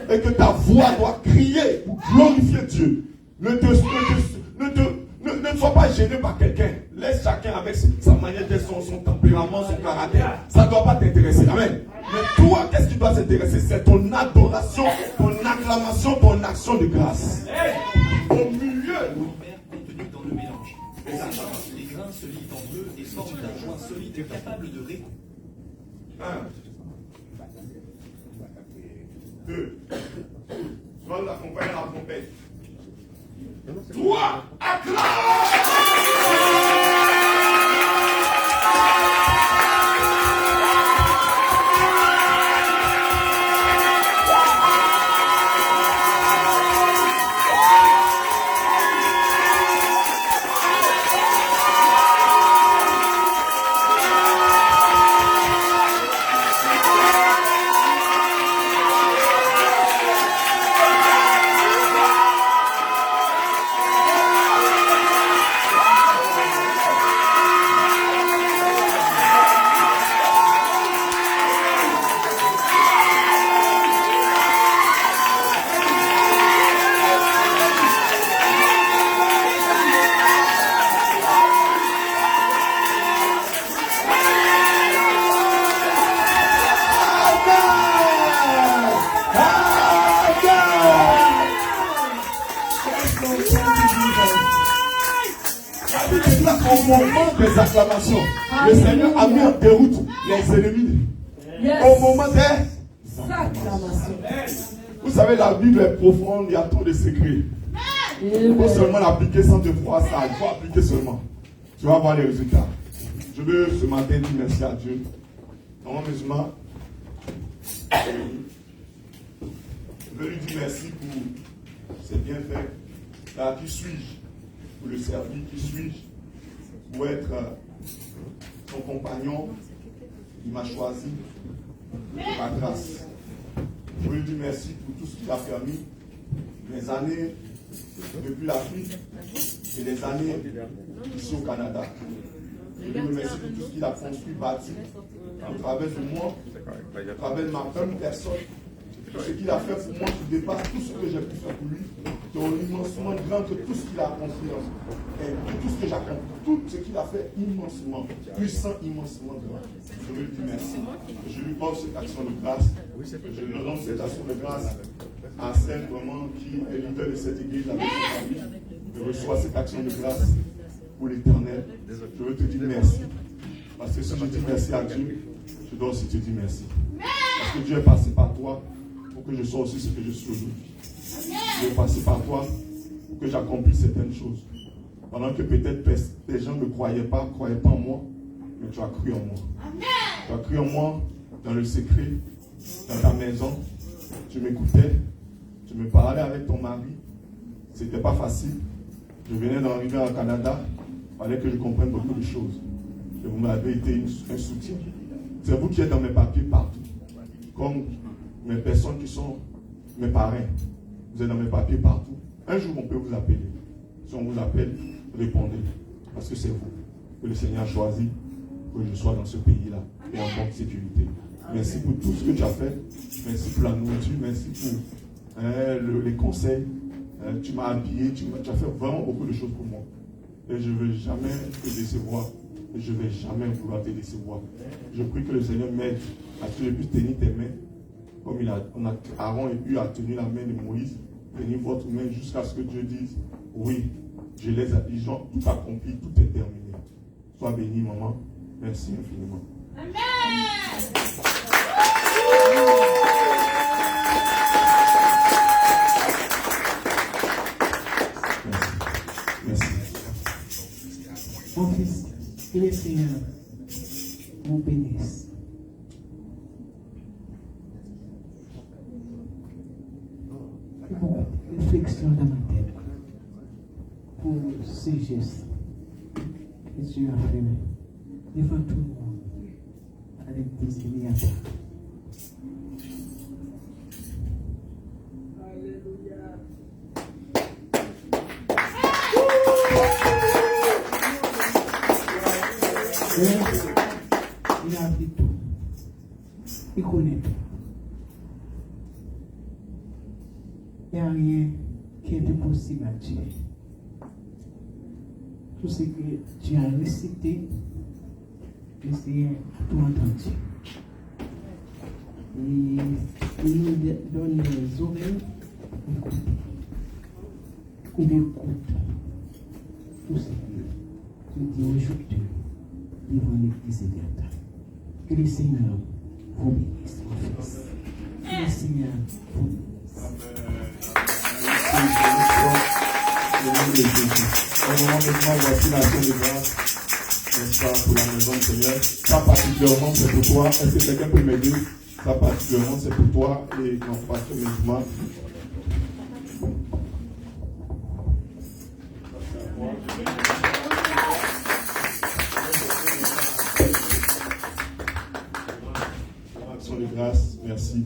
Et que ta voix doit crier pour glorifier Dieu. Ne sois pas gêné par quelqu'un. Laisse chacun avec sa manière d'être, son tempérament, son caractère. Ça ne doit pas t'intéresser. Amen. Mais toi, qu'est-ce qui doit t'intéresser? C'est ton adoration, ton acclamation, ton action de grâce. Au milieu. Contenu dans le mélange. Les grains se lient entre eux et forment un joint solide capable de répondre. 1, 2. Tu vas nous accompagner à la trompette. 3, acclame! au moment des acclamations, le Seigneur a mis en déroute les ennemis. Au moment des acclamations. Vous savez, la Bible est profonde, il y a trop de secrets. Il faut seulement l'appliquer sans te voir ça. Il faut appliquer seulement. Tu vas voir les résultats. Je veux ce matin dire merci à Dieu. Non, musulman. Je veux lui dire merci pour ses bienfaits. Là, qui suis-je pour le servir? Qui suis-je pour être son compagnon? Il m'a choisi pour ma grâce. Je veux lui dire merci pour tout ce qu'il a permis. Les années depuis l'Afrique et les années ici au Canada. Je lui remercie pour tout ce qu'il a construit, bâti, à travers de moi, à travers de ma femme, personne. Tout ce qu'il a fait pour moi qui dépasse tout ce que j'ai pu faire pour lui, qui est immensement grand que tout ce qu'il a accompli. Et tout ce que j'ai accompli, tout ce qu'il a fait immensement, puissant, immensement grand. Je veux lui dire merci. Je lui porte cette action de grâce. Je lui donne cette action de grâce à celle vraiment qui est leader de cette église avec sa famille. Je reçois cette action de grâce pour l'éternel. Je veux te dire merci. Parce que si je dis merci à Dieu, je dois aussi te dire merci. Parce que Dieu est passé par toi pour que je sois aussi ce que je suis aujourd'hui. Dieu est passé par toi pour que j'accomplisse certaines choses. Pendant que peut-être les gens ne croyaient pas en moi, mais tu as cru en moi. Tu as cru en moi dans le secret, dans ta maison. Tu m'écoutais, tu me parlais avec ton mari. C'était pas facile. Je venais d'arriver au Canada. Il fallait que je comprenne beaucoup de choses. Et vous m'avez été un soutien. C'est vous qui êtes dans mes papiers partout. Comme mes personnes qui sont mes parrains. Vous êtes dans mes papiers partout. Un jour, on peut vous appeler. Si on vous appelle, répondez. Parce que c'est vous que le Seigneur a choisi que je sois dans ce pays-là et en bonne sécurité. Merci pour tout ce que tu as fait. Merci pour la nourriture. Merci pour les conseils. Tu m'as habillé. Tu as fait vraiment beaucoup de choses pour moi. Et je ne veux jamais te décevoir. Et je ne vais jamais vouloir te décevoir. Je prie que le Seigneur m'aide à ce que je puisse tenir tes mains. Comme Aaron a tenu la main de Moïse. Tenir votre main jusqu'à ce que Dieu dise oui, ils ont tout accompli, tout est terminé. Sois béni, maman. Merci infiniment. Amen. Merci. Mon fils, que le Seigneur vous bénisse. Beaucoup de réflexion dans ma tête pour ces gestes que Dieu a fait devant tout le monde avec des éliateurs. Il a appris tout. Il connaît tout. Il n'y a rien qui est impossible à Dieu. Tout ce que tu as récité, le Seigneur a tout entendu. Et il nous donne les oreilles d'écouter. Il écoute tout ce que tu dis aujourd'hui devant l'église éternelle. Que le Seigneur vous bénisse, mon fils. Que le Seigneur vous bénisse. Au moment maintenant, voici l'action de grâce, n'est-ce pas, pour la maison du Seigneur. Ça particulièrement, c'est pour toi. Est-ce que quelqu'un peut m'aider? Ça particulièrement, c'est pour toi et non pas seulement. Action de grâce, merci.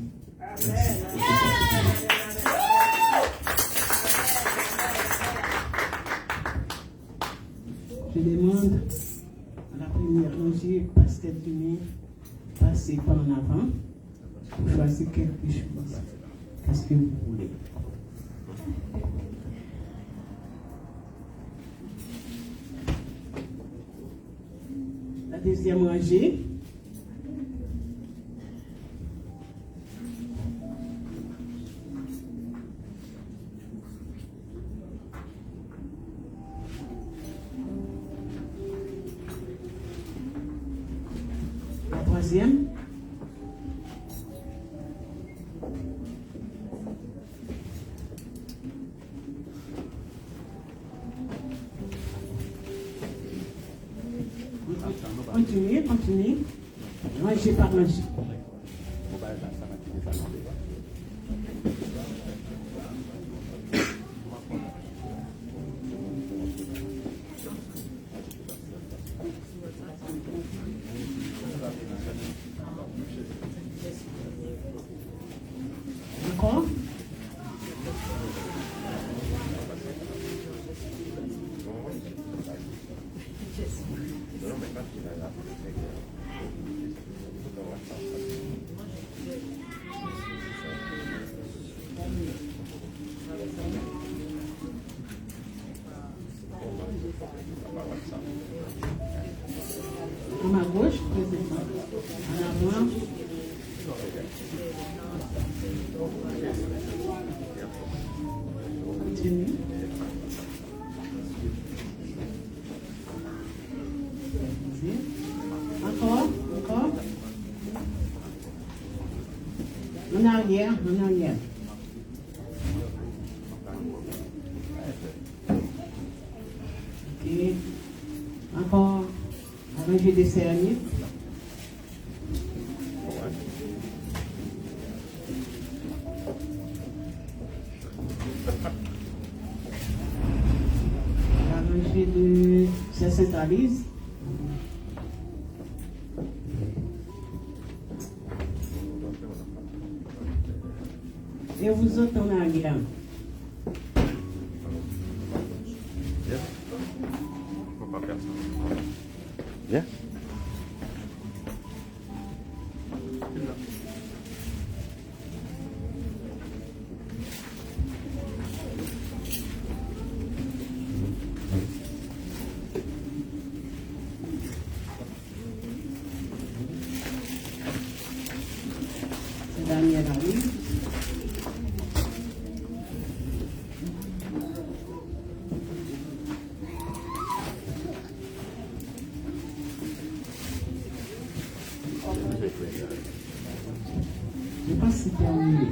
Merci. Je demande à la première rangée, pasteur Dumé, passer par en avant pour choisir quelque chose. Qu'est-ce que vous voulez? La deuxième rangée. troisième. Continue. Rangez par rangée. Encore? À ma gauche, précisément. En avant. Continue. Encore. En arrière. Ok. Encore. Arranger des cerniers. Ça centralise. Et vous autres en arrière. Bien. Daniel arrive. Je pense que c'est terminé.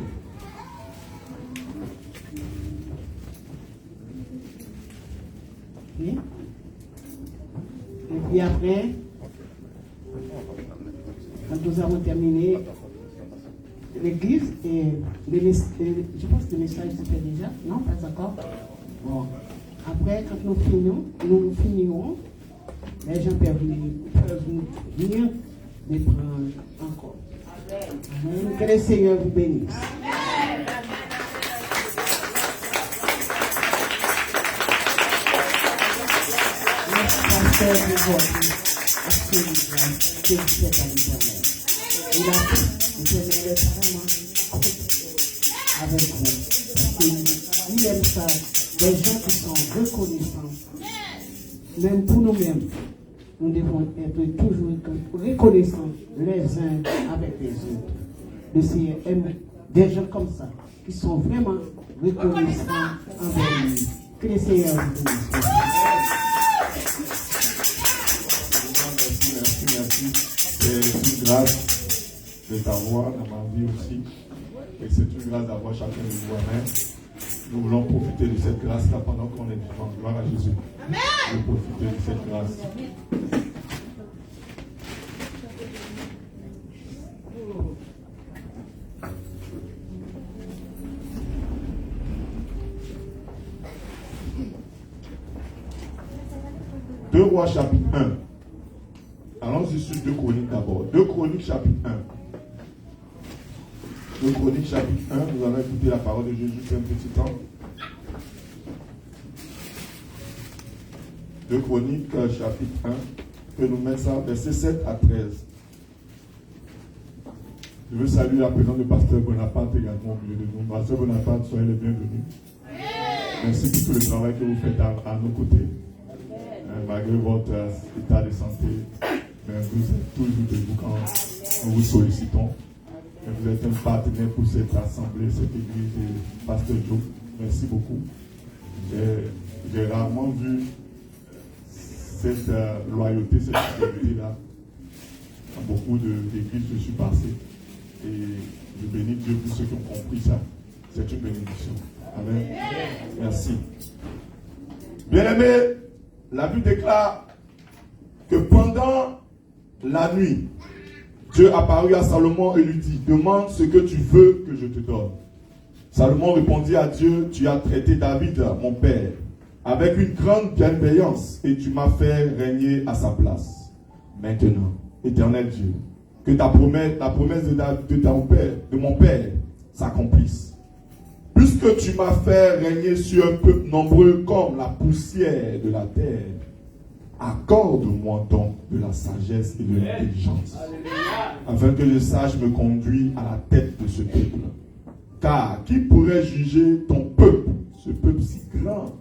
Ok. Et puis après, quand nous avons terminé l'église et je pense que le message se fait déjà, non, pas encore. Bon. Après, quand nous finirons, les gens peuvent venir les prendre encore. Amen. Que le Seigneur vous bénisse. Merci, pasteur, pour votre activité que vous faites à l'Éternel. Et là, l'Éternel est vraiment avec vous. Parce qu'il aime ça, des gens qui sont reconnaissants. Même pour nous-mêmes, nous devons être toujours reconnaissants les uns avec les autres. Le Seigneur aime des gens comme ça, qui sont vraiment reconnaissants envers lui. Que le Seigneur vous bénisse. Merci. C'est une grâce de t'avoir dans ma vie aussi. Et c'est une grâce d'avoir chacun de vous. Amen. Nous voulons profiter de cette grâce-là pendant qu'on est vivant. Gloire à Jésus. Amen. Nous profiter de cette grâce. Deux Rois chapitre 1. Allons-y sur 2 Chroniques d'abord. 2 Chroniques chapitre 1. 2 Chroniques chapitre 1. Nous allons écouter la parole de Jésus pour un petit temps. 2 Chroniques chapitre 1. Que nous mettons ça, versets 7 à 13. Je veux saluer à présent le pasteur Bonaparte également au milieu de nous. Pasteur Bonaparte, soyez le bienvenu. Merci pour tout le travail que vous faites à nos côtés. Malgré votre état de santé, mais vous êtes toujours debout quand nous vous sollicitons. Et vous êtes un partenaire pour cette assemblée, cette église de Pasteur Joe. Merci beaucoup. J'ai rarement vu cette loyauté, cette fidélité-là beaucoup d'églises, je suis passé. Et je bénis Dieu pour ceux qui ont compris ça. C'est une bénédiction. Amen. Merci. Bien-aimé, la Bible déclare que pendant la nuit, Dieu apparut à Salomon et lui dit, demande ce que tu veux que je te donne. Salomon répondit à Dieu, tu as traité David, mon père, avec une grande bienveillance et tu m'as fait régner à sa place. Maintenant, éternel Dieu, que ta promesse de mon père s'accomplisse. Puisque tu m'as fait régner sur un peuple nombreux comme la poussière de la terre, accorde-moi donc de la sagesse et de l'intelligence, afin que je sache me conduire à la tête de ce peuple. Car qui pourrait juger ton peuple, ce peuple si grand?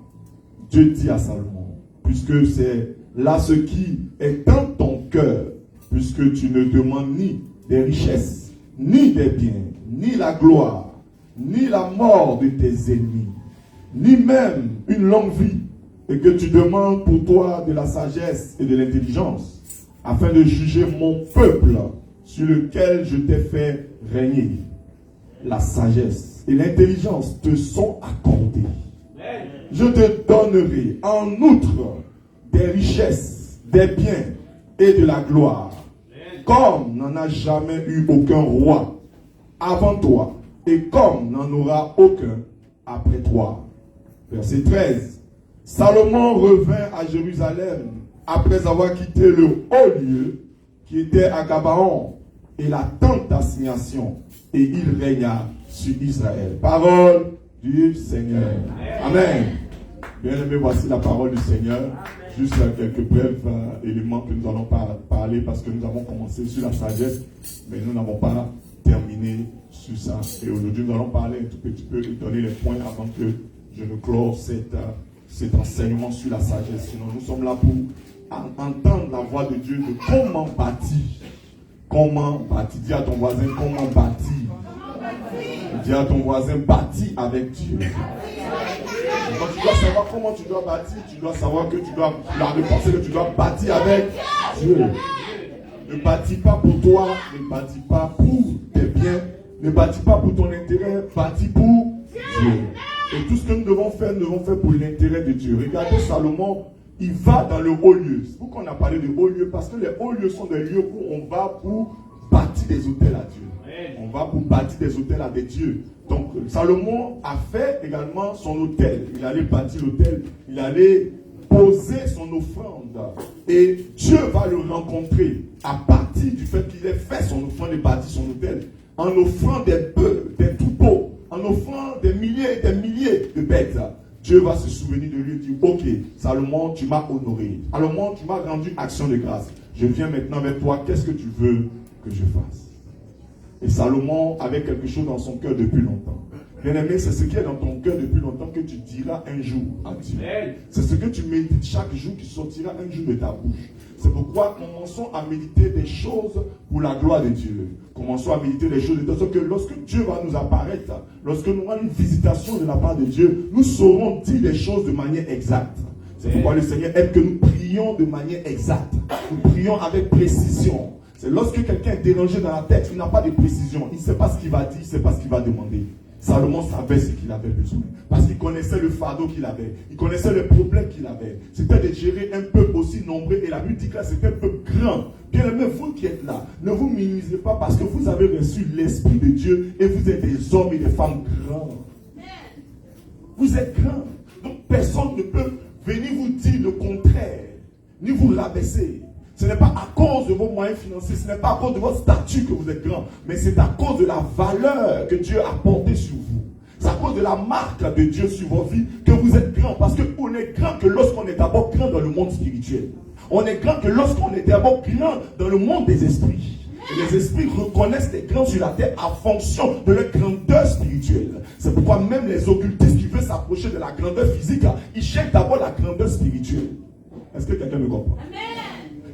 Dieu dit à Salomon, puisque c'est là ce qui est dans ton cœur, puisque tu ne demandes ni des richesses, ni des biens, ni la gloire, ni la mort de tes ennemis, ni même une longue vie, et que tu demandes pour toi de la sagesse et de l'intelligence, afin de juger mon peuple sur lequel je t'ai fait régner. La sagesse et l'intelligence te sont accordées. Je te donnerai en outre des richesses, des biens et de la gloire, comme n'en a jamais eu aucun roi avant toi, et comme n'en aura aucun après toi. Verset 13. Salomon revint à Jérusalem après avoir quitté le haut lieu qui était à Gabaon et la tente d'assignation, et il régna sur Israël. Parole du Seigneur. Amen. Bien-aimés, voici la parole du Seigneur. Juste quelques brefs éléments que nous allons parler parce que nous avons commencé sur la sagesse, mais nous n'avons pas terminé sur ça. Et aujourd'hui, nous allons parler un tout petit peu et donner les points avant que je ne clore cet enseignement sur la sagesse. Sinon, nous sommes là pour entendre la voix de Dieu de comment bâtir. Comment bâtir. Dis à ton voisin comment bâtir. Dis à ton voisin bâtir avec Dieu. Donc tu dois savoir comment tu dois bâtir. Tu dois savoir que tu dois penser que tu dois bâtir avec Dieu. Ne bâtis pas pour toi, ne bâtis pas pour tes biens, ne bâtis pas pour ton intérêt, bâtis pour Dieu. Et tout ce que nous devons faire pour l'intérêt de Dieu. Regardez Salomon, il va dans le haut lieu. C'est pourquoi on a parlé de haut lieu, parce que les hauts lieux sont des lieux où on va pour bâtir des hôtels à Dieu. On va pour bâtir des hôtels à des dieux. Donc Salomon a fait également son hôtel. Il allait bâtir l'hôtel, il allait poser son offrande. Et Dieu va le rencontrer à partir du fait qu'il ait fait son offrande et bâti son hôtel, en offrant des bœufs, des troupeaux, en offrant des milliers et des milliers de bêtes. Dieu va se souvenir de lui et dire, ok, Salomon, tu m'as honoré. Salomon, tu m'as rendu action de grâce. Je viens maintenant avec toi, qu'est-ce que tu veux que je fasse? Et Salomon avait quelque chose dans son cœur depuis longtemps. Bien-aimé, c'est ce qui est dans ton cœur depuis longtemps que tu diras un jour à Dieu. C'est ce que tu médites chaque jour qui sortira un jour de ta bouche. C'est pourquoi commençons à méditer des choses pour la gloire de Dieu. Commençons à méditer des choses de sorte que lorsque Dieu va nous apparaître, lorsque nous avons une visitation de la part de Dieu, nous saurons dire les choses de manière exacte. C'est pourquoi le Seigneur aime que nous prions de manière exacte. Nous prions avec précision. C'est lorsque quelqu'un est dérangé dans la tête, il n'a pas de précision. Il ne sait pas ce qu'il va dire, il ne sait pas ce qu'il va demander. Salomon savait ce qu'il avait besoin. Parce qu'il connaissait le fardeau qu'il avait. Il connaissait les problèmes qu'il avait. C'était de gérer un peuple aussi nombreux. Et la Bible dit que là, c'était un peuple grand. Bien aimé, vous qui êtes là, ne vous minimisez pas parce que vous avez reçu l'Esprit de Dieu et vous êtes des hommes et des femmes grands. Vous êtes grands. Donc personne ne peut venir vous dire le contraire, ni vous rabaisser. Ce n'est pas à cause de vos moyens financiers, ce n'est pas à cause de votre statut que vous êtes grand, mais c'est à cause de la valeur que Dieu a portée sur vous. C'est à cause de la marque de Dieu sur vos vies que vous êtes grand. Parce qu'on est grand que lorsqu'on est d'abord grand dans le monde spirituel. On est grand que lorsqu'on est d'abord grand dans le monde des esprits. Et les esprits reconnaissent les grands sur la terre en fonction de leur grandeur spirituelle. C'est pourquoi même les occultistes qui veulent s'approcher de la grandeur physique, ils cherchent d'abord la grandeur spirituelle. Est-ce que quelqu'un me comprend? Amen.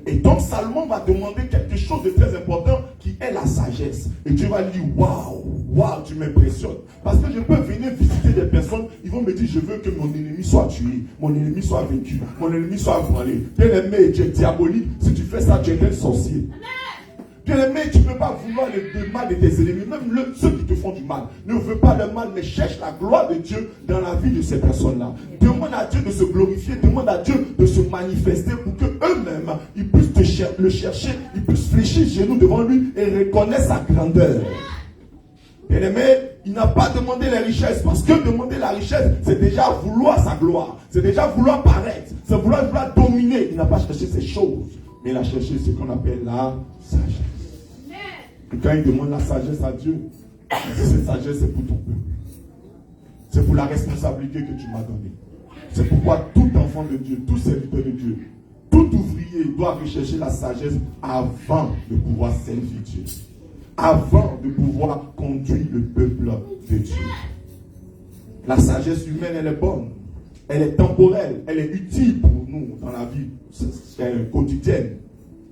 Et donc Salomon va demander quelque chose de très important qui est la sagesse. Et Dieu va lui dire, waouh, tu m'impressionnes. Parce que je peux venir visiter des personnes, ils vont me dire, je veux que mon ennemi soit tué, mon ennemi soit vaincu, mon ennemi soit volé. Bien aimé, tu es diabolique, si tu fais ça, tu es un sorcier. Bien-aimé, tu ne peux pas vouloir le mal de tes ennemis. Même ceux qui te font du mal ne veulent pas le mal, mais cherche la gloire de Dieu dans la vie de ces personnes-là. Demande à Dieu de se glorifier, demande à Dieu de se manifester pour qu'eux-mêmes, ils puissent le chercher, ils puissent fléchir genoux devant lui et reconnaître sa grandeur. Bien-aimé, il n'a pas demandé les richesses, parce que demander la richesse, c'est déjà vouloir sa gloire, c'est déjà vouloir paraître, c'est vouloir dominer. Il n'a pas cherché ces choses, mais il a cherché ce qu'on appelle la sagesse. Et quand il demande la sagesse à Dieu, cette sagesse c'est pour ton peuple. C'est pour la responsabilité que tu m'as donnée. C'est pourquoi tout enfant de Dieu, tout serviteur de Dieu, tout ouvrier doit rechercher la sagesse avant de pouvoir servir Dieu. Avant de pouvoir conduire le peuple de Dieu. La sagesse humaine, elle est bonne. Elle est temporelle. Elle est utile pour nous dans la vie quotidienne.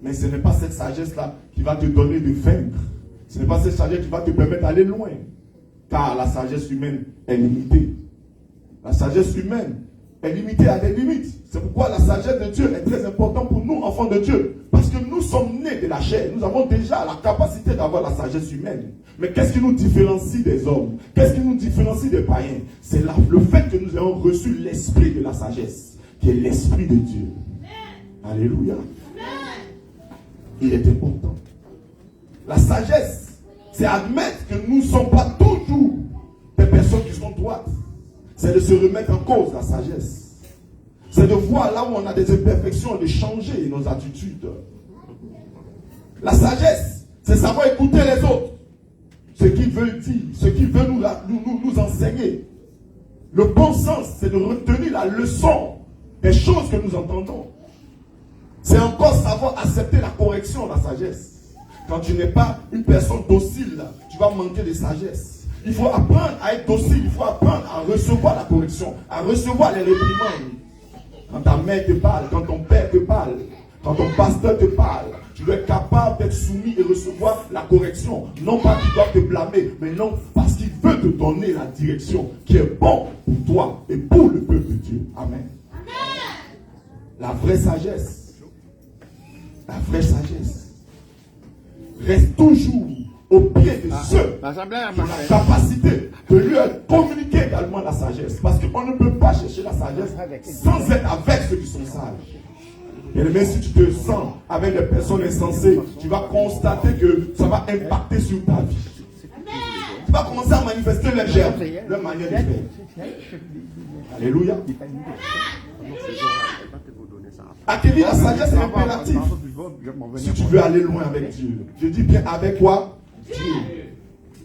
Mais ce n'est pas cette sagesse-là qui va te donner de vaincre. Ce n'est pas cette sagesse qui va te permettre d'aller loin. Car la sagesse humaine est limitée. La sagesse humaine est limitée à des limites. C'est pourquoi la sagesse de Dieu est très importante pour nous, enfants de Dieu. Parce que nous sommes nés de la chair. Nous avons déjà la capacité d'avoir la sagesse humaine. Mais qu'est-ce qui nous différencie des hommes? Qu'est-ce qui nous différencie des païens? C'est le fait que nous ayons reçu l'esprit de la sagesse, qui est l'esprit de Dieu. Alléluia. Il est important. La sagesse, c'est admettre que nous ne sommes pas toujours des personnes qui sont droites. C'est de se remettre en cause, la sagesse. C'est de voir là où on a des imperfections et de changer nos attitudes. La sagesse, c'est savoir écouter les autres. Ce qu'ils veulent dire, ce qu'ils veulent nous enseigner. Le bon sens, c'est de retenir la leçon des choses que nous entendons. C'est encore savoir accepter la correction, la sagesse. Quand tu n'es pas une personne docile, tu vas manquer de sagesse. Il faut apprendre à être docile, il faut apprendre à recevoir la correction, à recevoir les réprimandes. Quand ta mère te parle, quand ton père te parle, quand ton pasteur te parle, tu dois être capable d'être soumis et recevoir la correction. Non pas qu'il doit te blâmer, mais non parce qu'il veut te donner la direction qui est bon pour toi et pour le peuple de Dieu. Amen. La vraie sagesse reste toujours au pied de ceux qui ont la capacité de lui communiquer également la sagesse. Parce qu'on ne peut pas chercher la sagesse sans être avec ceux qui sont sages. Et même si tu te sens avec des personnes insensées, tu vas constater que ça va impacter sur ta vie. Tu vas commencer à manifester leur germe, leur manière de faire. Alléluia. Acquérir la sagesse est impératif. Si tu veux aller loin avec Dieu, je dis bien avec quoi? Dieu.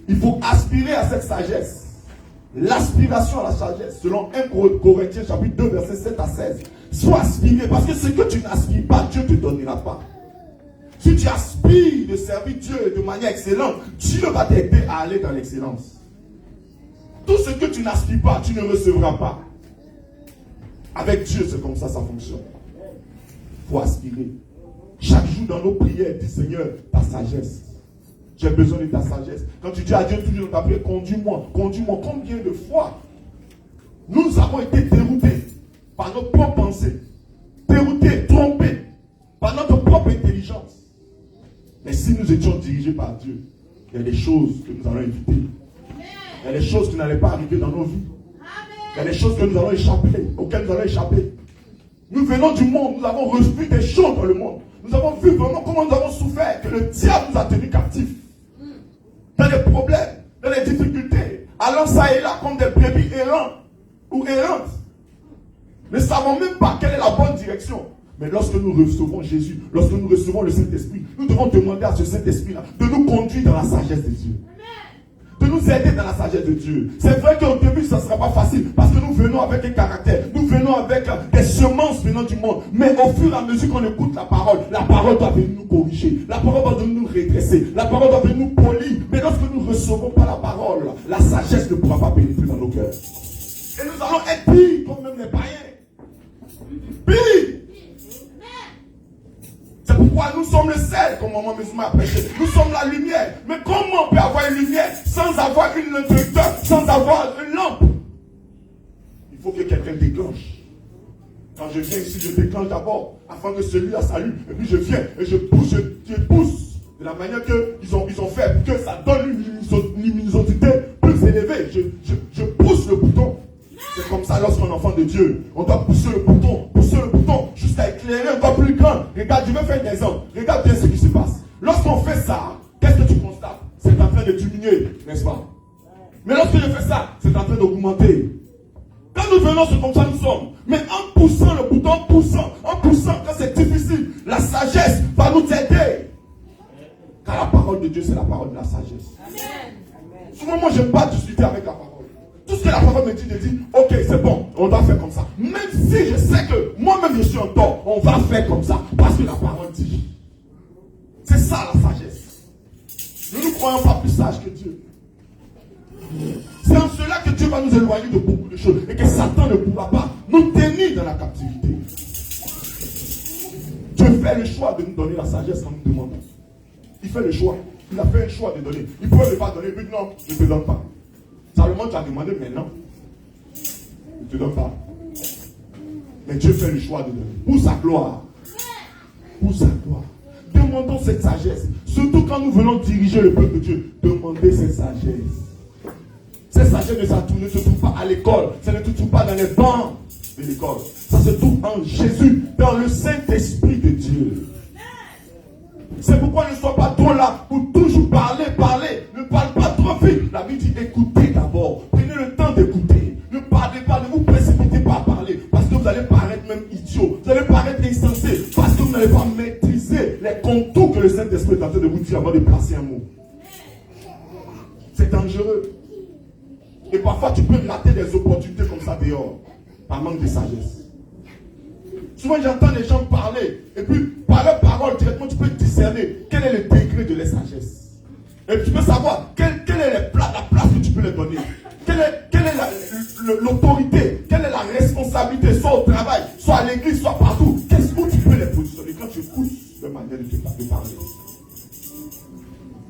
Il faut aspirer à cette sagesse. L'aspiration à la sagesse, selon 1 Corinthiens chapitre 2, verset 7 à 16. Sois aspiré, parce que ce que tu n'aspires pas, Dieu ne te donnera pas. Si tu aspires de servir Dieu de manière excellente, Dieu va t'aider à aller dans l'excellence. Tout ce que tu n'aspires pas, tu ne recevras pas. Avec Dieu, c'est comme ça fonctionne. Il faut aspirer. Chaque jour dans nos prières, dis Seigneur, ta sagesse. J'ai besoin de ta sagesse. Quand tu dis à Dieu toujours dans ta prière, conduis-moi, conduis-moi. Combien de fois nous avons été déroutés par nos propres pensées, déroutés, trompés par notre propre intelligence. Mais si nous étions dirigés par Dieu, il y a des choses que nous allons éviter. Il y a des choses qui n'allaient pas arriver dans nos vies. Il y a des choses que nous allons échapper, auxquelles nous allons échapper. Nous venons du monde, nous avons reçu des choses dans le monde. Nous avons vu vraiment comment nous avons souffert, que le diable nous a tenus captifs. Dans les problèmes, dans les difficultés, allant ça et là comme des brebis errants ou errantes. Ne savons même pas quelle est la bonne direction. Mais lorsque nous recevons Jésus, lorsque nous recevons le Saint-Esprit, nous devons demander à ce Saint-Esprit-là de nous conduire dans la sagesse de Dieu. De nous aider dans la sagesse de Dieu. C'est vrai qu'au début, ça ne sera pas facile parce que nous venons avec un caractère. Nous venons avec des semences venant du monde. Mais au fur et à mesure qu'on écoute la parole doit venir nous corriger. La parole doit venir nous redresser. La parole doit venir nous polir. Mais lorsque nous ne recevons pas la parole, la sagesse ne pourra pas pénétrer dans nos cœurs. Et nous allons être pires comme même les païens. Pire. C'est pourquoi nous sommes le sel, comme maman musulman a prêché. Nous sommes la lumière. Mais comment on peut avoir une lumière sans avoir une interrupteur, sans avoir une lampe? Il faut que quelqu'un déclenche. Quand je viens ici, je déclenche d'abord, afin que celui-là s'allume. Et puis je viens et je pousse de la manière qu'ils ont fait que ça donne une luminosité plus élevée. Je pousse le bouton. C'est comme ça lorsqu'on est enfant de Dieu. On doit pousser le bouton jusqu'à éclairer encore plus grand. Regarde, je vais faire un exemple. Regarde bien ce qui se passe. Lorsqu'on fait ça, qu'est-ce que tu constates? C'est en train de diminuer, n'est-ce pas? Mais lorsque je fais ça, c'est en train d'augmenter. Quand nous venons, c'est comme ça nous sommes. Mais en poussant le bouton, en poussant, quand c'est difficile, la sagesse va nous aider. Car la parole de Dieu, c'est la parole de la sagesse. Amen. Souvent, moi, je n'aime pas discuter avec la parole. Tout ce que la parole me dit, je dis, ok, c'est bon, on doit faire comme ça. Même si je sais que moi-même, je suis en tort, on va faire comme ça, parce que la parole dit. C'est ça la sagesse. Nous ne croyons pas plus sages que Dieu. C'est en cela que Dieu va nous éloigner de beaucoup de choses et que Satan ne pourra pas nous tenir dans la captivité. Dieu fait le choix de nous donner la sagesse quand nous demandons. Il fait le choix. Il a fait un choix de donner. Il ne pouvait ne pas donner. Il dit non, je ne te donne pas. Salomon t'a demandé maintenant. Il ne te donne pas. Mais Dieu fait le choix de donner. Pour sa gloire. Pour sa gloire. Demandons cette sagesse. Surtout quand nous venons diriger le peuple de Dieu. Demandez cette sagesse. Cette sagesse ne se trouve pas à l'école. Ça ne se trouve pas dans les bancs de l'école. Ça se trouve en Jésus, dans le Saint-Esprit de Dieu. C'est pourquoi ne sois pas trop là pour toujours parler. Ne parle pas trop vite. La Bible dit écoutez d'abord. Prenez le temps d'écouter. Ne parlez pas, ne vous précipitez pas à parler. Parce que vous allez paraître même idiot. Vous allez paraître insensé. Parce que vous n'allez pas maîtriser les contours que le Saint-Esprit est en train de vous dire avant de placer un mot. C'est dangereux. Et parfois, tu peux rater des opportunités comme ça dehors, par manque de sagesse. Souvent, j'entends les gens parler, et puis, par leur parole, directement, tu peux discerner quel est le degré de la sagesse. Et tu peux savoir quelle est la place que tu peux leur donner. Quelle est l'autorité, quelle est la responsabilité, soit au travail, soit à l'église, soit partout. Qu'est-ce que tu peux les positionner quand tu écoutes leur manière de parler.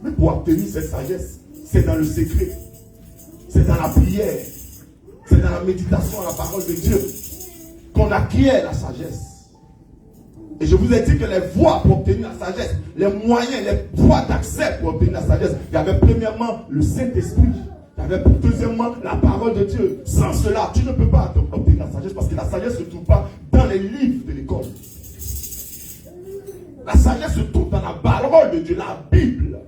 Mais pour obtenir cette sagesse, c'est dans le secret. C'est dans la prière, c'est dans la méditation à la parole de Dieu qu'on acquiert la sagesse. Et je vous ai dit que les voies pour obtenir la sagesse, les moyens, les voies d'accès pour obtenir la sagesse, il y avait premièrement le Saint-Esprit, il y avait deuxièmement la parole de Dieu. Sans cela, tu ne peux pas obtenir la sagesse parce que la sagesse ne se trouve pas dans les livres de l'école. La sagesse se trouve dans la parole de Dieu, la Bible.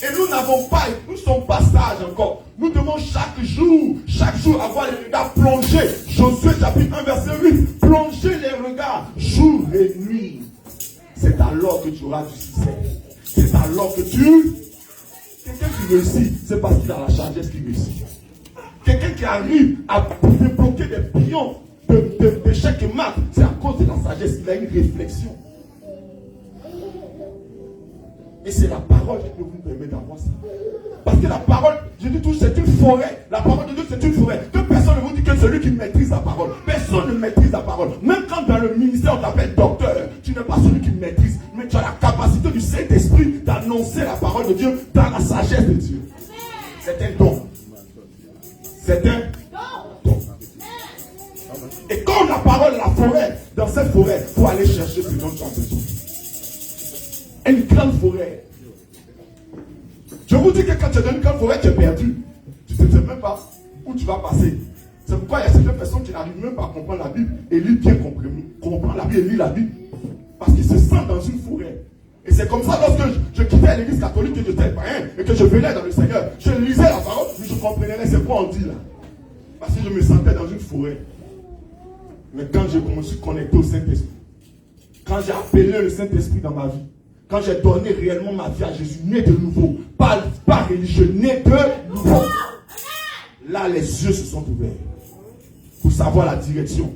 Et nous n'avons pas, nous ne sommes pas sages encore. Nous devons chaque jour avoir les regards plongés. Josué chapitre 1 verset 8. Plonger les regards jour et nuit. C'est alors que tu auras du succès. C'est alors que quelqu'un qui réussit, c'est parce qu'il a la sagesse qui réussit. Quelqu'un qui arrive à débloquer des billions d'échecs et maths, c'est à cause de la sagesse. Il a une réflexion. Et c'est la parole qui nous permet d'avoir ça. Parce que la parole, je dis toujours, c'est une forêt. La parole de Dieu, c'est une forêt. Que personne ne vous dit que celui qui maîtrise la parole. Personne ne maîtrise la parole. Même quand dans le ministère, on t'appelle docteur, tu n'es pas celui qui maîtrise. Mais tu as la capacité du Saint-Esprit d'annoncer la parole de Dieu dans la sagesse de Dieu. C'est un don. C'est un don. Et comme la parole est la forêt, dans cette forêt, il faut aller chercher ce dont tu as besoin. Une grande forêt. Je vous dis que quand tu es dans une grande forêt, tu es perdu. Tu ne sais même pas où tu vas passer. C'est pourquoi il y a certaines personnes qui n'arrivent même pas à comprendre la Bible et lire bien comprendre la Bible et lire la Bible. Parce qu'ils se sentent dans une forêt. Et c'est comme ça lorsque je quittais l'église catholique que j'étais païen et que je venais dans le Seigneur. Je lisais la parole, mais je comprenais c'est quoi on dit là. Parce que je me sentais dans une forêt. Mais quand je me suis connecté au Saint-Esprit, quand j'ai appelé le Saint-Esprit dans ma vie, quand j'ai donné réellement ma vie à Jésus, né de nouveau, pas religieux, né de nouveau, là les yeux se sont ouverts pour savoir la direction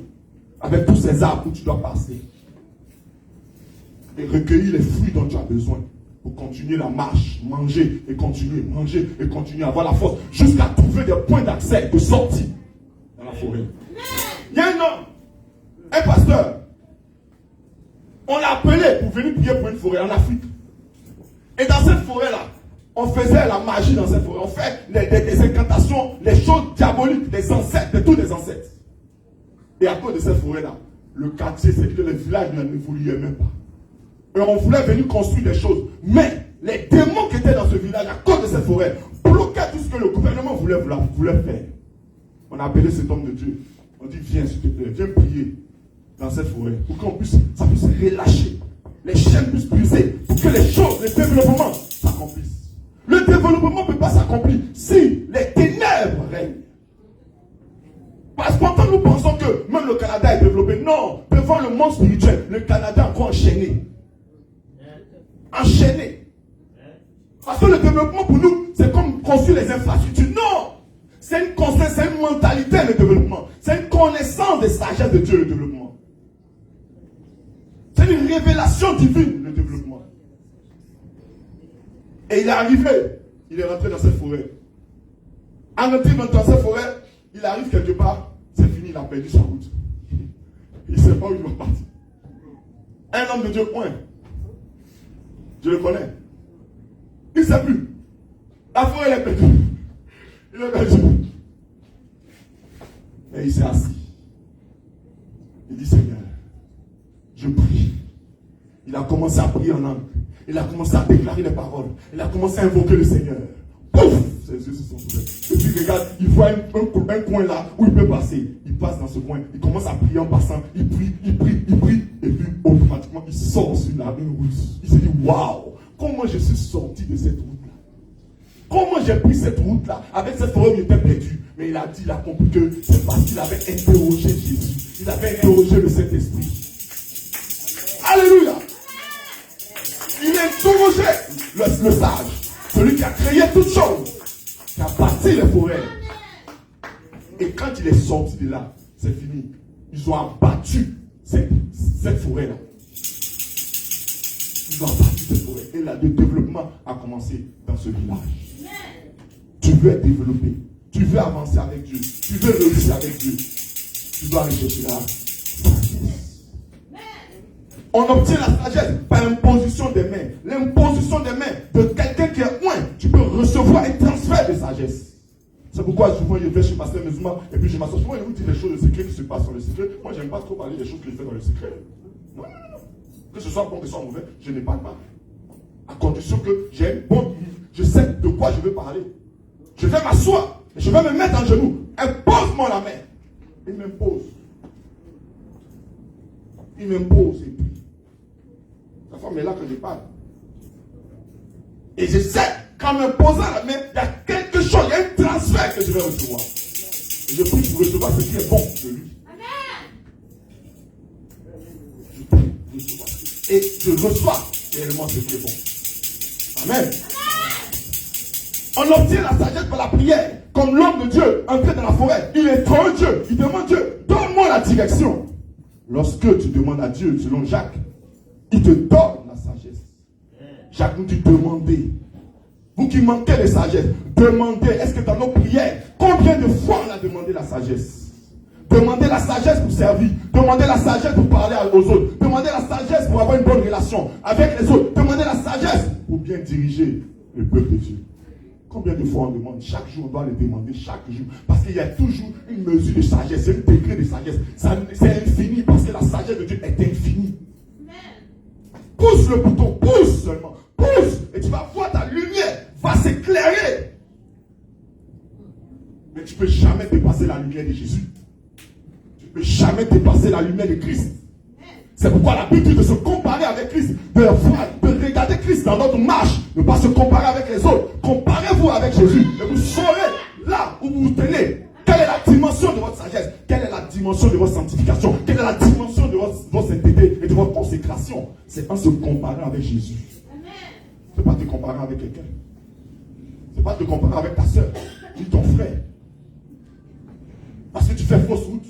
avec tous ces arbres où tu dois passer et recueillir les fruits dont tu as besoin pour continuer la marche, manger et continuer, avoir la force jusqu'à trouver des points d'accès, de sortie dans la forêt. Il y a un homme, un pasteur. On l'a appelé pour venir prier pour une forêt en Afrique. Et dans cette forêt-là, on faisait la magie dans cette forêt. On fait des incantations, les choses diaboliques, des ancêtres, de tous les ancêtres. Et à cause de cette forêt-là, le quartier, c'est que le village n'évoluait même pas. Et on voulait venir construire des choses. Mais les démons qui étaient dans ce village, à cause de cette forêt, bloquaient tout ce que le gouvernement voulait faire. On a appelé cet homme de Dieu. On dit, viens s'il te plaît, viens prier dans cette forêt. Pour ça puisse relâcher. Les chaînes puissent briser. Pour que les choses, les développements s'accomplissent. Le développement ne peut pas s'accomplir si les ténèbres règnent. Parce que pourtant nous pensons que même le Canada est développé. Non, devant le monde spirituel, le Canada est encore enchaîné. Enchaîné. Parce que le développement pour nous, c'est comme construire les infrastructures. Non! C'est une conscience, c'est une mentalité, le développement. C'est une connaissance des sagesses de Dieu, le développement. C'est une révélation divine, le développement. Et il est arrivé, il est rentré dans cette forêt. En rentrant dans cette forêt, il arrive quelque part, c'est fini, il a perdu sa route. Il ne sait pas où il va partir. Un homme de Dieu, point. Je le connais. Il ne sait plus. La forêt, il est perdu. Il est perdu. Mais il s'est assis. Il dit, Seigneur, je prie. Il a commencé à prier en langue. Il a commencé à déclarer les paroles. Il a commencé à invoquer le Seigneur. Pouf! Ses yeux se sont ouverts. Et puis regarde, il voit un coin là où il peut passer. Il passe dans ce coin. Il commence à prier en passant. Il prie. Et puis automatiquement, il sort sur la route. Il se dit, waouh! Comment je suis sorti de cette route-là? Comment j'ai pris cette route-là? Avec cette forêt où il était perdu. Mais il a dit, il a compris que c'est parce qu'il avait interrogé Jésus. Il avait interrogé le Saint-Esprit. Alléluia! Il a interrogé le sage. Celui qui a créé toutes choses. Qui a bâti les forêts. Et quand il est sorti de là, c'est fini. Ils ont abattu cette forêt-là. Ils ont abattu cette forêt. Et là, le développement a commencé dans ce village. Tu veux être développé. Tu veux avancer avec Dieu. Tu veux réussir avec Dieu. Tu dois rechercher la sagesse. On obtient la sagesse par l'imposition des mains. L'imposition des mains de quelqu'un qui est loin. Tu peux recevoir un transfert de sagesse. C'est pourquoi souvent je vais chez Pasteur Mezouma et puis je m'assois. Souvent il vous dit des choses de secret qui se passent dans le secret. Moi j'aime pas trop parler des choses qu'il fait dans le secret. Non. Que ce soit bon, que ce soit mauvais, je ne parle pas. À condition que j'ai une bonne. Je sais de quoi je veux parler. Je vais m'asseoir. Et je vais me mettre en genoux. Impose-moi la main. Il m'impose. Il m'impose et puis. La femme est là que je parle. Et je sais qu'en me posant la main, il y a quelque chose, il y a un transfert que je vais recevoir. Et je prie pour recevoir ce qui est bon de lui. Je prie pour recevoir et je reçois réellement ce qui est bon. Amen. On obtient la sagesse par la prière. Comme l'homme de Dieu entré dans la forêt, il est trop Dieu. Il demande Dieu, donne-moi la direction. Lorsque tu demandes à Dieu, selon Jacques, il te donne la sagesse. Jacques nous dit demandez. Vous qui manquez de sagesse, demandez. Est-ce que dans nos prières, combien de fois on a demandé la sagesse? Demandez la sagesse pour servir. Demandez la sagesse pour parler aux autres. Demandez la sagesse pour avoir une bonne relation avec les autres. Demandez la sagesse pour bien diriger le peuple de Dieu. Combien de fois on demande? Chaque jour, on doit le demander, chaque jour. Parce qu'il y a toujours une mesure de sagesse, un degré de sagesse. C'est infini parce que la sagesse de Dieu est infinie. Pousse le bouton, pousse seulement. Pousse et tu vas voir ta lumière va s'éclairer. Mais tu ne peux jamais dépasser la lumière de Jésus. Tu ne peux jamais dépasser la lumière de Christ. C'est pourquoi la Bible dit de se comparer avec Christ, de regarder Christ dans notre marche, ne pas se comparer avec les autres. Comparez-vous avec Jésus et vous saurez là où vous vous tenez. Quelle est la dimension de votre sagesse? Quelle est la dimension de votre sanctification? Quelle est la dimension de votre sainteté et de votre consécration? C'est en se comparant avec Jésus. Ce n'est pas te comparer avec quelqu'un. Ce n'est pas te comparer avec ta soeur ni ton frère. Parce que tu fais fausse route.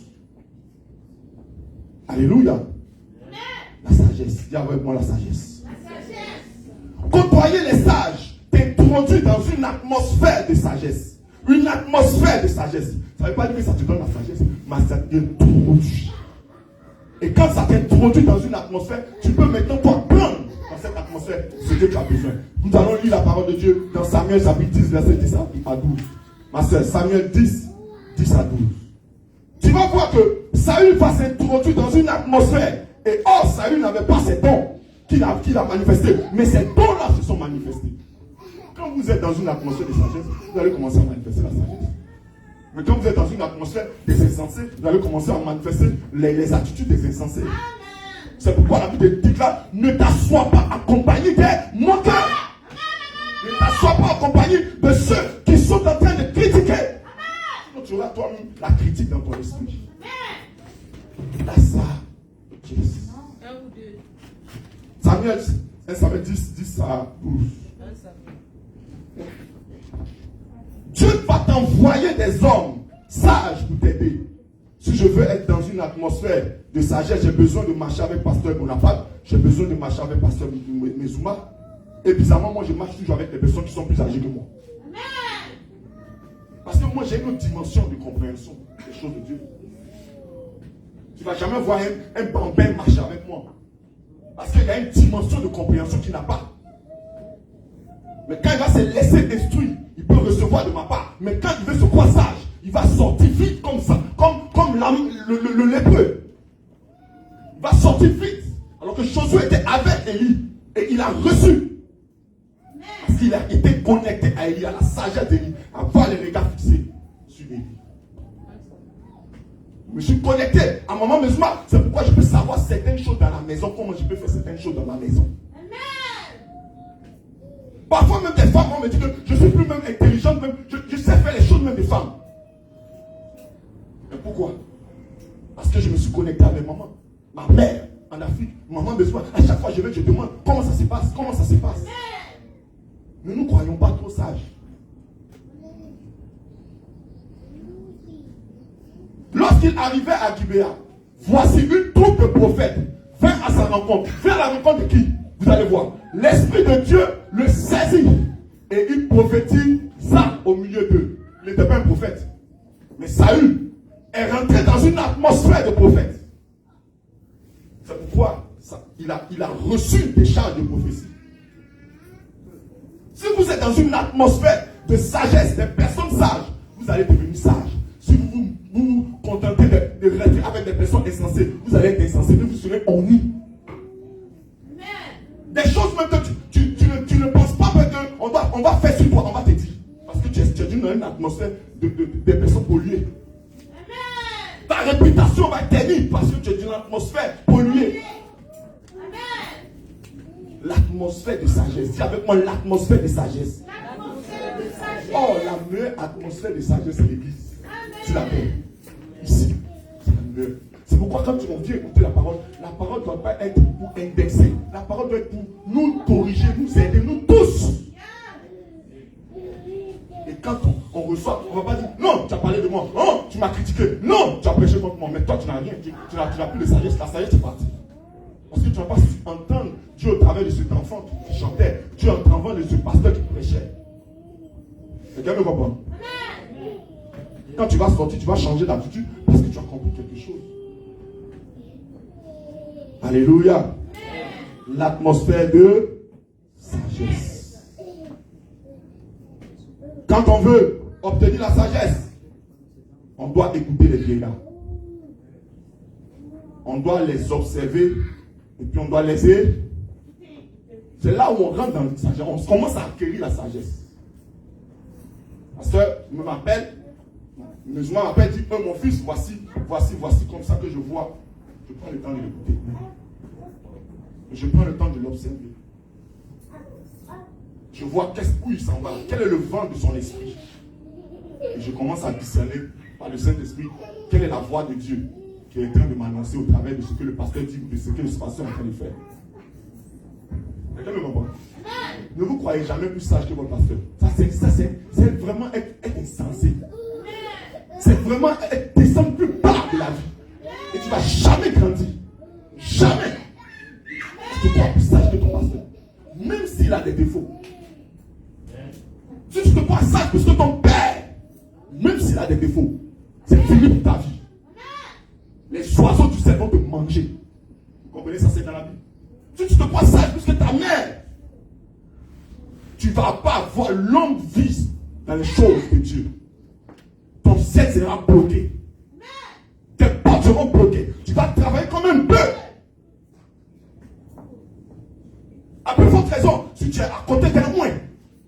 Alléluia. La sagesse. Dis avec moi la sagesse. Côtoyer les sages t'introduit dans une atmosphère de sagesse. Une atmosphère de sagesse. Ça ne veut pas dire que ça te donne la sagesse, mais ça t'introduit. Et quand ça t'introduit dans une atmosphère, tu peux maintenant toi prendre dans cette atmosphère ce que tu as besoin. Nous allons lire la parole de Dieu dans Samuel chapitre 10, verset 10 à 12. Ma soeur, Samuel 10, 10 à 12. Tu vas voir que Saül va s'introduire dans une atmosphère. Et or, Saül n'avait pas ses dons. qui l'a manifesté. Mais ces dons-là se sont manifestés. Quand vous êtes dans une atmosphère de sagesse, vous allez commencer à manifester la sagesse. Mais quand vous êtes dans une atmosphère des insensés, vous allez commencer à manifester les attitudes des insensés. C'est pourquoi la Bible dit là, ne t'assois pas accompagné des moqueurs. Ne t'assois pas accompagné de ceux qui sont en train de critiquer. Sinon tu auras toi-même la critique dans ton esprit. La sagesse. Samuel 1 Samuel 10 à 12. Dieu va t'envoyer des hommes sages pour t'aider. Si je veux être dans une atmosphère de sagesse, j'ai besoin de marcher avec Pasteur Bonaparte, j'ai besoin de marcher avec Pasteur Mezouma. Et bizarrement, moi je marche toujours avec des personnes qui sont plus âgées que moi. Parce que moi j'ai une autre dimension de compréhension des choses de Dieu. Tu ne vas jamais voir un bambin marcher avec moi. Parce qu'il y a une dimension de compréhension qu'il n'a pas. Mais quand il va se laisser instruire, il peut recevoir de ma part. Mais quand il veut se croire sage, il va sortir vite comme ça, comme le lépreux. Il va sortir vite. Alors que Josué était avec Élie. Et il a reçu. Parce qu'il a été connecté à Élie, à la sagesse d'Élie, à avoir les regards fixés sur Élie. Je me suis connecté à maman Mezouma. C'est pourquoi je peux savoir certaines choses dans la maison, comment je peux faire certaines choses dans ma maison. Parfois même des femmes vont me dire que je suis plus même intelligente, même, je sais faire les choses même des femmes. Mais pourquoi? Parce que je me suis connecté avec maman. Ma mère en Afrique, maman Mezouma. À chaque fois je demande comment ça se passe, comment ça se passe. Nous ne croyons pas trop sages. Lorsqu'il arrivait à Gibéa, voici une troupe de prophètes vint à sa rencontre. Vers la rencontre de qui? Vous allez voir. L'Esprit de Dieu le saisit et il prophétise ça au milieu d'eux. Il n'était pas un prophète. Mais Saül est rentré dans une atmosphère de prophète. C'est pourquoi il a reçu des charges de prophétie. Si vous êtes dans une atmosphère de sagesse, des personnes sages, vous allez devenir sages. Si vous vous contentez de rester avec des personnes insensées, vous allez être insensé, mais vous serez honnis. Des choses même que tu ne penses pas qu'on va faire sur toi, on va te dire. Parce que tu es dans une atmosphère de personnes polluées. Ta réputation va être ternie parce que tu es dans une atmosphère polluée. L'atmosphère de sagesse. Dis avec moi l'atmosphère de sagesse. Oh, la meilleure atmosphère de sagesse, c'est l'église. C'est la paix. Ici, c'est la meilleure. C'est pourquoi quand on vient écouter la parole ne doit pas être pour indexer. La parole doit être pour nous corriger, nous aider, nous tous. Et quand on reçoit, on ne va pas dire non, tu as parlé de moi, non, tu m'as critiqué, non, tu as prêché contre moi, mais toi tu n'as rien, tu n'as plus de sagesse, la sagesse est partie. Parce que tu ne vas pas entendre Dieu au travers de cet enfant qui chantait, Dieu au travers de ce pasteur qui prêchait. Quelqu'un me comprend? Quand tu vas sortir, tu vas changer d'attitude parce que tu as compris quelque chose. Alléluia. L'atmosphère de sagesse. Quand on veut obtenir la sagesse, on doit écouter les vieillards. On doit les observer et puis on doit les aider. C'est là où on rentre dans la sagesse. On commence à acquérir la sagesse. Parce que je m'appelle, dit, mon fils, voici comme ça que je vois. Je prends le temps de l'écouter. Je prends le temps de l'observer. Je vois où il s'en va. Quel est le vent de son esprit. Et je commence à discerner par le Saint-Esprit quelle est la voix de Dieu qui est en train de m'annoncer au travers de ce que le pasteur dit ou de ce que le pasteur est en train de faire. Quelqu'un me comprend? Ne vous croyez jamais plus sage que votre pasteur. C'est vraiment être insensé. C'est vraiment descendre plus bas de la vie. Et tu ne vas jamais grandir. Jamais. Tu te crois plus sage que ton pasteur. Même s'il a des défauts. Si tu te crois sage plus que ton père, même s'il a des défauts, c'est fini pour ta vie. Les oiseaux du ciel vont te manger. Vous comprenez ça, c'est dans la Bible. Si tu te crois sage plus que ta mère, tu ne vas pas avoir longue vie dans les choses de Dieu. Ton ciel sera bloqué. Tes portes seront bloquées. Tu vas travailler comme un bœuf. tu es à côté d'un moins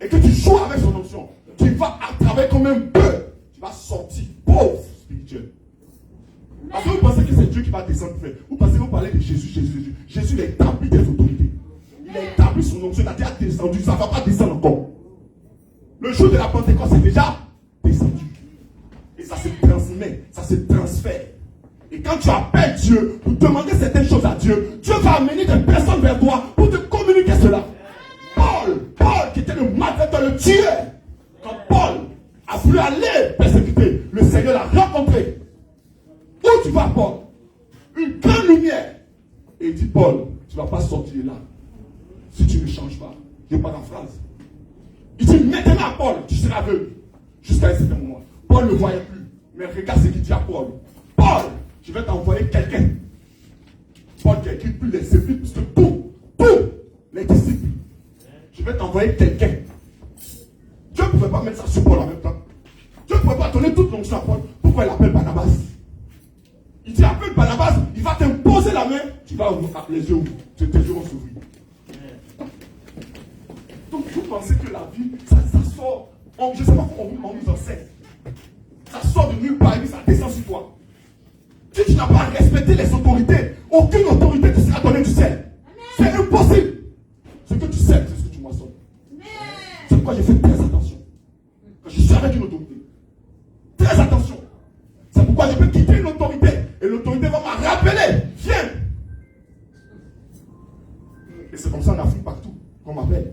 et que tu joues avec son onction, tu vas travailler comme un peu. Tu vas sortir pauvre spirituel. Parce que vous pensez que c'est Dieu qui va descendre faire. Vous pensez que vous parlez de Jésus. Jésus a établi des autorités. Il a établi son onction, il a déjà descendu. Ça ne va pas descendre encore. Le jour de la Pentecôte, c'est déjà descendu. Et ça se transmet, ça se transfère. Et quand tu appelles Dieu pour demander certaines choses à Dieu, Dieu va amener des personnes vers toi pour te communiquer cela. Paul qui était le malfaiteur, le tueur. Quand Paul a voulu aller persécuter, le Seigneur l'a rencontré. Où tu vas, Paul? Une grande lumière. Et il dit, Paul, tu ne vas pas sortir là si tu ne changes pas. Je n'ai pas la phrase. Il dit, maintenant, Paul, tu seras aveugle. Jusqu'à un certain moment. Paul ne voyait plus. Mais regarde ce qu'il dit à Paul. Paul, je vais t'envoyer quelqu'un. Paul qui a écrit plus les épîtres, parce que tous les disciples. Je vais t'envoyer quelqu'un. Dieu ne pouvait pas mettre ça sur Paul en même temps. Dieu ne pouvait pas donner toute l'onction à Paul. Pourquoi il appelle Barnabas? Il dit, appelle Barnabas, il va t'imposer la main. Tu vas ouvrir les yeux, tes yeux vont s'ouvrir. Donc vous pensez que la vie, ça sort, je ne sais pas comment on nous enseigne. Ça sort de nulle part et ça descend sur toi. Si tu n'as pas respecté les autorités, aucune autorité ne sera donnée du ciel. C'est impossible. Ce que tu sais, c'est ce que tu moissonnes. C'est pourquoi j'ai fait très attention. Quand je suis avec une autorité, très attention. C'est pourquoi je peux quitter une autorité et l'autorité va me rappeler. Viens. Et c'est comme ça en Afrique partout qu'on m'appelle.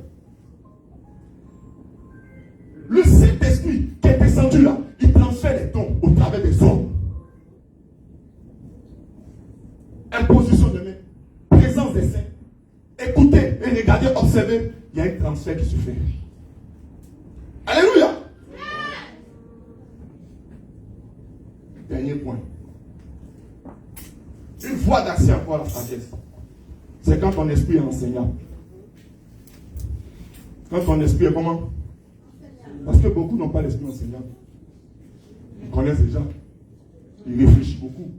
Le Saint-Esprit qui est descendu là, il transfère les dons au travers des hommes. Imposition de main, présence des saints, écoutez et regardez, observez, il y a un transfert qui se fait. Alléluia. Dernier point. Une voie d'accès encore à la sagesse. C'est quand ton esprit est enseignant. Quand ton esprit est comment? Parce que beaucoup n'ont pas l'esprit enseignant. Ils connaissent déjà. Ils réfléchissent beaucoup.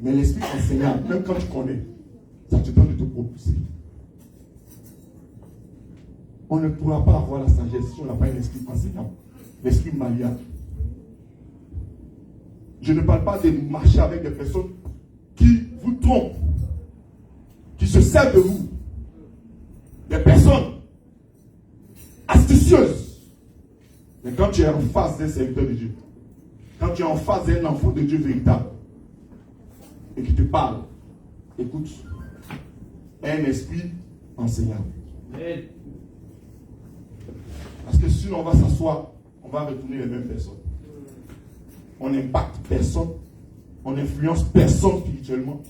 Mais l'esprit enseignant, même quand tu connais, ça te donne de te propulser. On ne pourra pas avoir la sagesse si on n'a pas un esprit enseignant. L'esprit malléable. Je ne parle pas de marcher avec des personnes qui vous trompent, qui se servent de vous. Des personnes astucieuses. Mais quand tu es en face d'un serviteur de Dieu, quand tu es en face d'un enfant de Dieu véritable, et qui te parle, écoute, un esprit enseignant. Parce que sinon on va s'asseoir, on va retourner les mêmes personnes. On n'impacte personne, on n'influence personne spirituellement,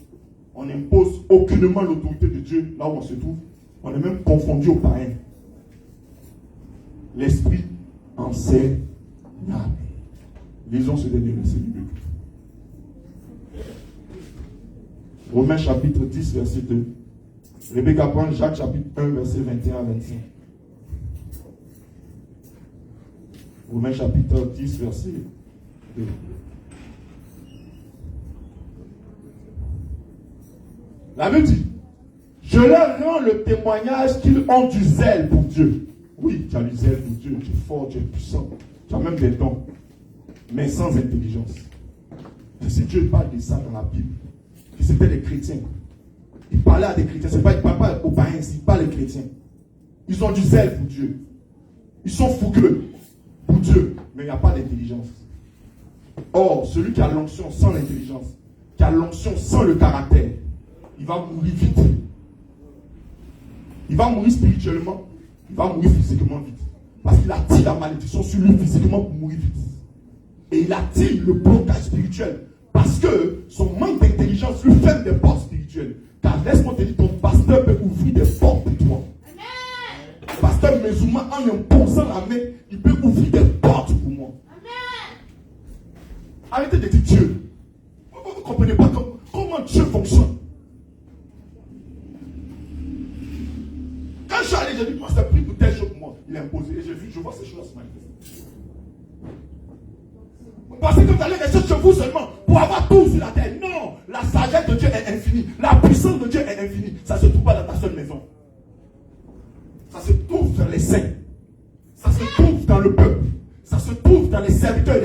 on n'impose aucunement l'autorité de Dieu là où on se trouve, on est même confondu aux païens. L'esprit enseignant. Lisons ce dernier verset biblique. Romains chapitre 10, verset 2. Rebecca prend Jacques chapitre 1, verset 21 à 25. Romains chapitre 10, verset 2. La Bible dit, je leur rends le témoignage qu'ils ont du zèle pour Dieu. Oui, tu as du zèle pour Dieu, tu es fort, tu es puissant, tu as même des dons, mais sans intelligence. Et si Dieu parle de ça dans la Bible, que c'était des chrétiens, il parlait à des chrétiens, il ne parle pas aux païens, il parle aux chrétiens. Ils ont du zèle pour Dieu. Ils sont fougueux pour Dieu, mais il n'y a pas d'intelligence. Or, celui qui a l'onction sans l'intelligence, qui a l'onction sans le caractère, il va mourir vite. Il va mourir spirituellement, il va mourir physiquement vite. Parce qu'il attire la malédiction sur lui physiquement pour mourir vite. Et il attire le blocage spirituel. Parce que son manque d'intelligence lui ferme des portes spirituelles. Car laisse-moi te dire, ton pasteur peut ouvrir des portes pour toi. Le pasteur musulman, en imposant la main, il peut ouvrir des portes pour moi. Arrêtez de dire Dieu. Vous ne comprenez pas comment Dieu fonctionne. Quand je suis allé, j'ai dit, pasteur, prie pour tel chose pour moi. Il a imposé. Et j'ai vu, je vois ces choses se manifester. Vous pensez que vous allez rester chez vous seulement pour avoir tout sur la terre. Non, la sagesse de Dieu est infinie. La puissance de Dieu est infinie. Ça ne se trouve pas dans ta seule maison.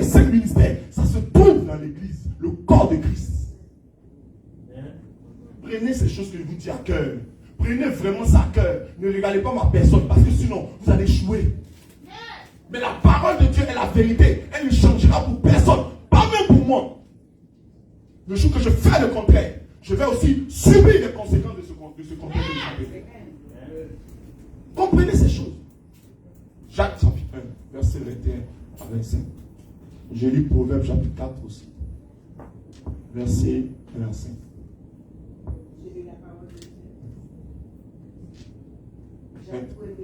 les 5 ministères, ça se trouve dans l'église, le corps de Christ. Prenez ces choses que je vous dis à cœur. Prenez vraiment ça à cœur. Ne regardez pas ma personne parce que sinon, vous allez échouer. Mais la parole de Dieu est la vérité. Elle ne changera pour personne, pas même pour moi. Le jour que je fais le contraire, je vais aussi subir les conséquences de ce contraire que je fais. Comprenez ces choses. Jacques chapitre 1, verset 21 à 25. Je lis Proverbe chapitre 4 aussi. Verset 1 à 5. J'ai lu la parole de Dieu. Jacques 1er,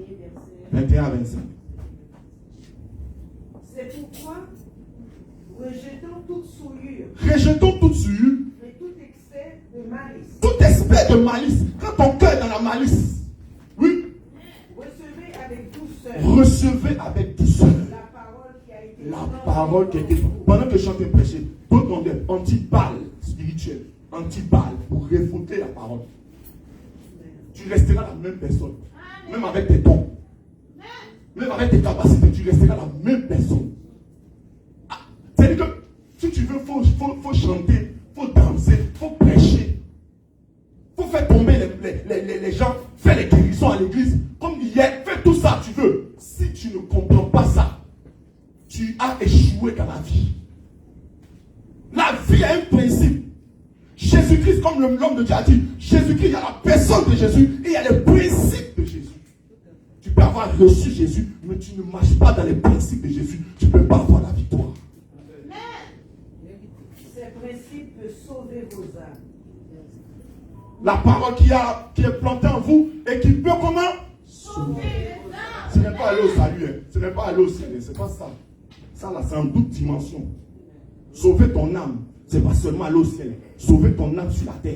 verset 21 à 25. C'est pourquoi, rejetons toute souillure Rejetons toute souillure, et tout excès de malice. tout espèce de malice. Quand ton cœur est dans la malice, oui, Recevez avec douceur recevez avec douceur la parole qui a été la parole qui a été. Pendant que je chantais prêcher, d'autres ont des anti-balles spirituelles, anti-balles pour réfuter la parole. Tu resteras la même personne, même avec tes dons, même avec tes capacités, tu resteras la même personne. Ah, c'est-à-dire que si tu veux, faut chanter, faut danser, faut prêcher, faut faire tomber les gens, faire les guérisons à l'église. Comme hier, fais tout ça, tu veux. Si tu ne comprends pas ça, tu as échoué dans la vie. La vie a un principe. Jésus-Christ, comme l'homme de Dieu a dit, Jésus-Christ, il y a la personne de Jésus et il y a les principes de Jésus. Tu peux avoir reçu Jésus, mais tu ne marches pas dans les principes de Jésus. Tu ne peux pas avoir la victoire. Ces principes peuvent sauver vos âmes. La parole qui est plantée en vous et qui peut comment sauver. Ce n'est pas aller au salut, hein. Ce n'est pas aller au ciel, c'est pas ça. Ça là, c'est en d'autres dimensions. Sauver ton âme, c'est pas seulement aller au ciel. Sauver ton âme sur la terre.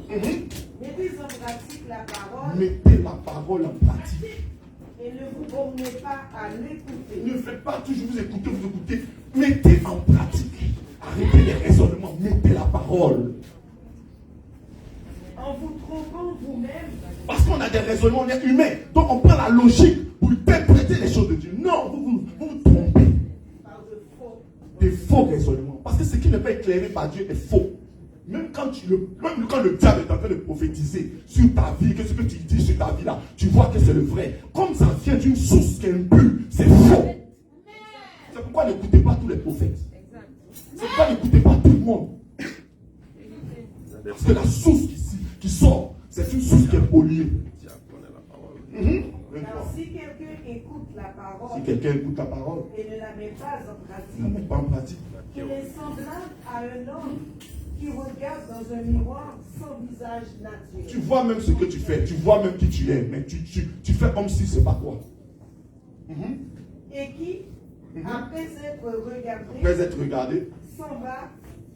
Mettez en pratique la parole Mettez la parole en pratique. et ne vous bornez pas à l'écouter. Ne faites pas toujours vous écouter. Mettez en pratique. Arrêtez les raisonnements, mettez la parole. En vous trompant vous-même, Parce qu'on a des raisonnements, on est humain. Donc on prend la logique pour interpréter les choses de Dieu. Non, vous vous trompez. par de faux. Des faux raisonnements. Parce que ce qui n'est pas éclairé par Dieu est faux. Même quand le diable est en train de prophétiser sur ta vie, que ce que tu dis sur ta vie là, tu vois que c'est le vrai. Comme ça vient d'une source qui est impure, c'est faux. C'est pourquoi n'écoutez pas tous les prophètes. C'est pourquoi n'écoutez pas tout le monde. Parce que la source qui sort, c'est une source qui est polluée. Car si quelqu'un écoute la parole Si quelqu'un écoute la parole, et ne la met pas en il ne la met pratique, pas en pratique. il est semblable à un homme qui regarde dans un miroir sans visage naturel. Tu vois même ce que tu fais, tu vois même qui tu es, mais tu fais comme si c'est pas toi. Et qui, après être regardé, Après être regardé, s'en va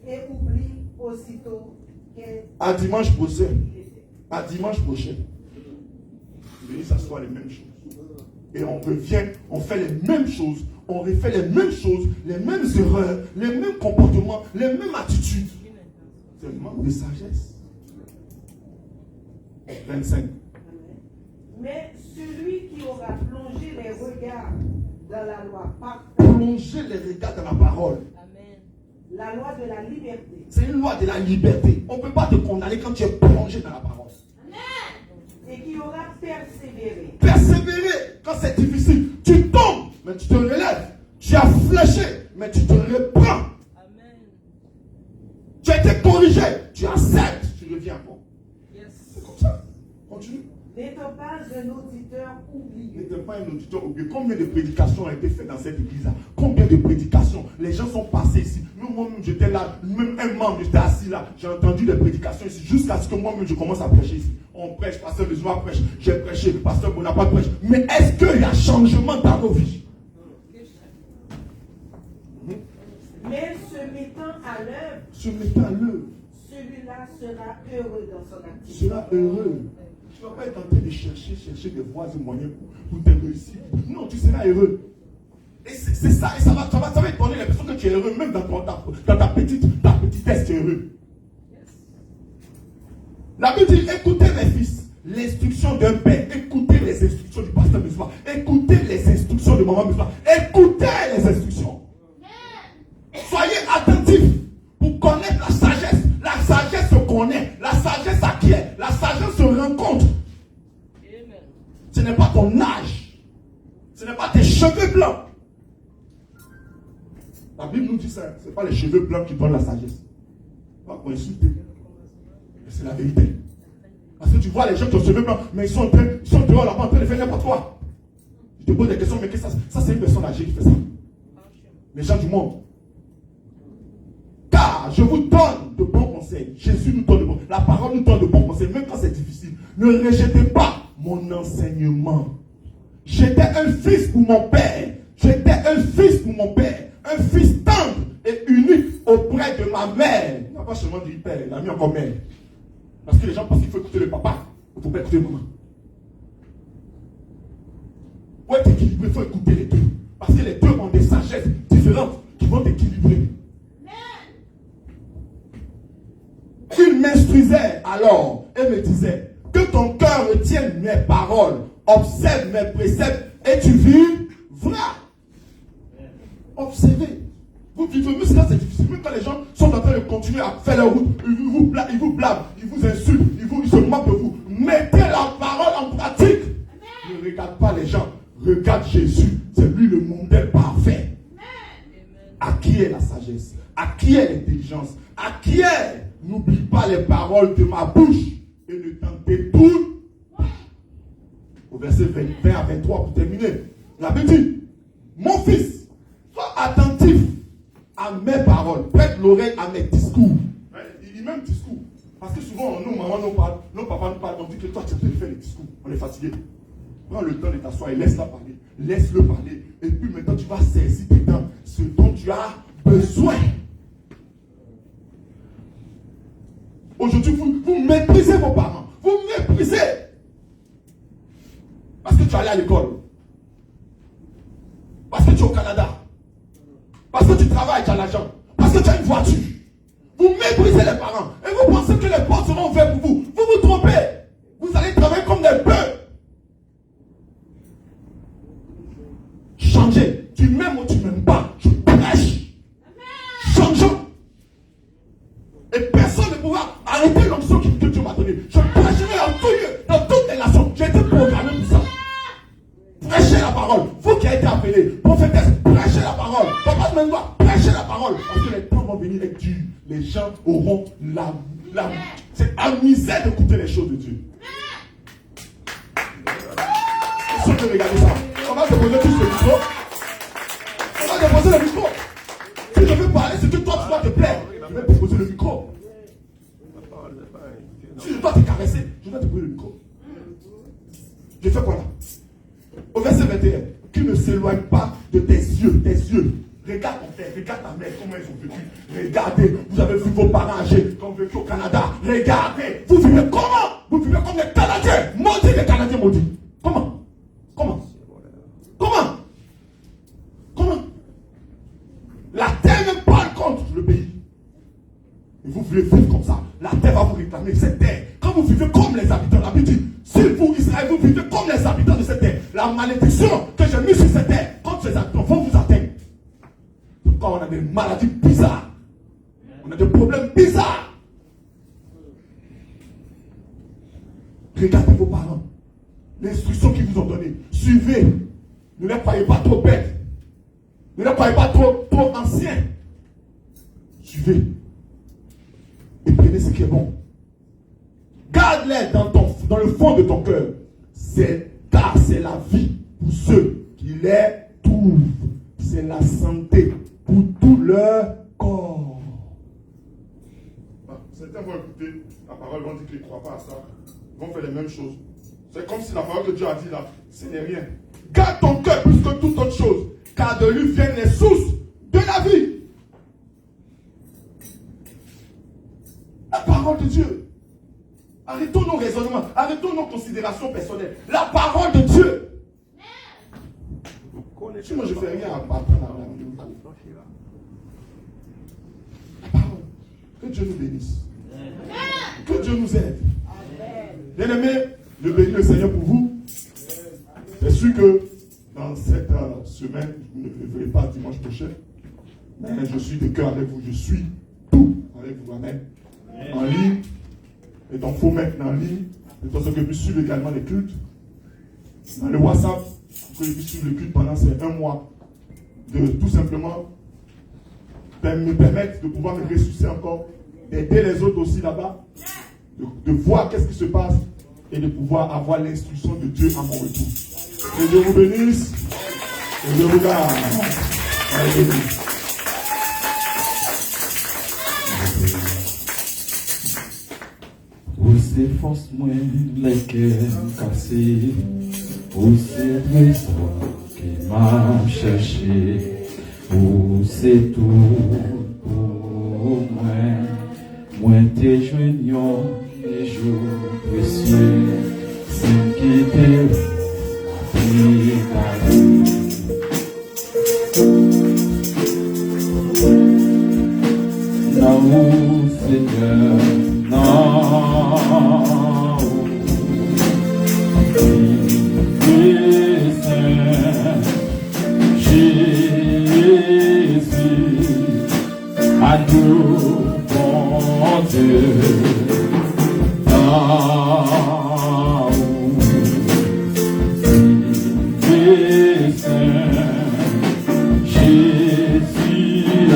et oublie aussitôt qu'elle à dimanche prochain, était. à dimanche prochain, venez s'asseoir les mêmes choses. Et on revient, on fait les mêmes choses, on refait les mêmes choses, les mêmes erreurs, les mêmes comportements, les mêmes attitudes. C'est un manque de sagesse. 25. Mais celui qui aura plongé les regards dans la loi parfaite, Plongez les regards dans la parole. la loi de la liberté, C'est une loi de la liberté. On ne peut pas te condamner quand tu es plongé dans la parole. et qui aura persévéré, Persévérer quand c'est difficile. Tu tombes, mais tu te relèves. Tu as fléché, mais tu te reprends. Tu as été corrigé, tu acceptes, tu reviens encore. C'est comme ça. Continue. n'étant pas un auditeur oublié. N'était pas un auditeur oublié. Combien de prédications ont été faites dans cette église-là? Combien de prédications? Les gens sont passés ici. Même moi-même, j'étais là. Même un membre, j'étais assis là. J'ai entendu des prédications ici. Jusqu'à ce que moi-même, je commence à prêcher ici. On prêche, pasteur Besoin prêche. J'ai prêché, pasteur Bonaparte prêche. Mais est-ce qu'il y a changement dans nos vies? Mais se mettant à l'œuvre, Se mettant à l'œuvre. celui-là sera heureux dans son Tu activité. seras heureux. Tu ne vas pas être en train de chercher des voies et moyens pour te réussir. Non, tu seras heureux. Et c'est ça, et ça va étonner les personnes que tu es heureux, même dans ta petitesse, tu es heureux. La Bible dit, écoutez mes fils, l'instruction d'un père, écoutez les instructions du pasteur Besoin, écoutez les instructions instructions de maman Musla. Écoutez les instructions. Soyez attentifs pour connaître la sagesse. La sagesse se connaît. La sagesse acquiert. La sagesse se rencontre. Ce n'est pas ton âge. Ce n'est pas tes cheveux blancs. La Bible nous dit ça. Ce n'est pas les cheveux blancs qui donnent la sagesse. Pas pour insulter. Mais c'est la vérité. Parce que tu vois les gens qui ont cheveux blancs, mais ils sont dehors là-bas en train de faire n'importe quoi. Je te pose des questions, mais qu'est-ce que ça c'est une personne âgée qui fait ça. Les gens du monde. Car je vous donne de bons conseils. Jésus nous donne de bons conseils. La parole nous donne de bons conseils, même quand c'est difficile. Ne rejetez pas mon enseignement. J'étais un fils pour mon père. J'étais un fils pour mon père. Un fils tendre et unique auprès de ma mère. Il n'a pas seulement dit père, il a mis encore mère. Parce que les gens pensent qu'il faut écouter le papa. Il ne faut pas écouter le maman. Pour être équilibré, il faut écouter les deux. Parce que les deux ont des sagesses différentes qui vont t'équilibrer. Il m'instruisait alors et me disait que ton cœur retienne mes paroles, observe mes préceptes et tu vivras. Observez. Vous vivez, même si là c'est difficile, même quand les gens sont en train de continuer à faire leur route, ils vous blâment, ils vous insultent, ils se moquent de vous. Mettez la parole en pratique. Ne regarde pas les gens, regarde Jésus. C'est lui le modèle parfait. À qui est la sagesse? À qui est l'intelligence? À qui est? N'oublie pas les paroles de ma bouche et ne tentez tout. Au verset 20 à 23 pour terminer. La Bible dit, mon fils, sois attentif à mes paroles, prête l'oreille à mes discours. Il dit même discours. Parce que souvent, nous, maman, nos papas nous parlent, on dit que toi, tu as fait faire les discours. On est fatigué. Prends le temps de t'asseoir et laisse-la parler. Laisse-le parler. Et puis maintenant, tu vas saisir tes temps, ce dont tu as besoin. Aujourd'hui, vous méprisez vos parents. Vous méprisez. Parce que tu es allé à l'école. Parce que tu es au Canada. Parce que tu travailles, tu as l'argent. Parce que tu as une voiture. Vous méprisez les parents. Et vous pensez que les portes seront ouvertes pour vous. Vous vous trompez. Vous allez travailler comme des bœufs. Changez. Tu m'aimes ou tu ne m'aimes pas. Je prêche. Changeons. Et personne ne pourra arrêter l'onction que Dieu m'a donnée. Je prêcherai en tout lieu, dans toutes les nations. J'ai été programmé pour ça. Prêchez la parole. Vous qui avez été appelés, prophétesse, prêchez la parole. Papa de Mendoa, prêchez la parole. Parce que les temps vont venir et durs. Les gens auront c'est amusé d'écouter les choses de Dieu. Ceux qui regardent ça, on va déposer tous le micro. On va déposer le micro. Si je veux parler, c'est que toi tu dois te plaire. Je vais déposer le micro. Si je dois te caresser, je dois déposer le micro. Je fais quoi là? Au verset 21, qui ne s'éloigne pas de tes yeux, Regarde ton père, regarde ta mère, comment ils ont vécu. Regardez, vous avez vu vos parents âgés qui ont vécu au Canada. Regardez, vous vivez comment? Vous vivez comme les Canadiens. Maudits les Canadiens maudits. Comment? La terre même parle contre le pays. Et vous voulez vivre comme ça. La terre va vous réclamer cette terre. Quand vous vivez comme les habitants, la Bible dit, si vous, Israël, vous vivez comme les habitants de cette terre, la malédiction que j'ai mise sur cette terre, contre ces habitants, vont vous atteindre. Quand on a des maladies bizarres, on a des problèmes bizarres. Regardez vos parents. L'instruction qu'ils vous ont donnée. Suivez. Ne les croyez pas trop bêtes. Ne les croyez pas trop anciens. Suivez. Et prenez ce qui est bon. Garde-les dans le fond de ton cœur. Car c'est la vie pour ceux qui les trouvent. C'est la santé pour tout leur corps. Certains vont écouter la parole, vont dire qu'ils ne croient pas à ça. Ils vont faire les mêmes choses. C'est comme si la parole que Dieu a dit là, ce n'est rien. Garde ton cœur plus que toute autre chose, car de lui viennent les sources de la vie. La parole de Dieu. Arrêtons nos raisonnements, arrêtons nos considérations personnelles. La parole de Dieu. Si moi je ne fais rien à apprendre à la parole. Que Dieu nous bénisse. Que Dieu nous aide. Bien-aimés, je bénis le Seigneur pour vous. C'est sûr que dans pendant cette semaine, je ne le ferai pas dimanche prochain, mais je suis de cœur avec vous, je suis tout avec vous, amen. En ligne, et donc il faut mettre en ligne, de façon que vous puissiez suivre également les cultes. Dans le WhatsApp, pour que vous puissiez suivre le culte pendant ces 1 mois, de tout simplement me permettre de pouvoir me ressusciter encore, d'aider les autres aussi là-bas, de voir qu'est-ce qui se passe et de pouvoir avoir l'instruction de Dieu à mon retour. Que Dieu vous bénisse et Dieu vous garde. Alléluia. Où c'est force moins les cœurs cassés, où c'est trésor qui m'a cherché, où c'est tout pour moi t'es joignant les jours précieux, c'est qui t'es non, Seigneur, non, Jésus, adieu, bon Dieu, non, Jésus,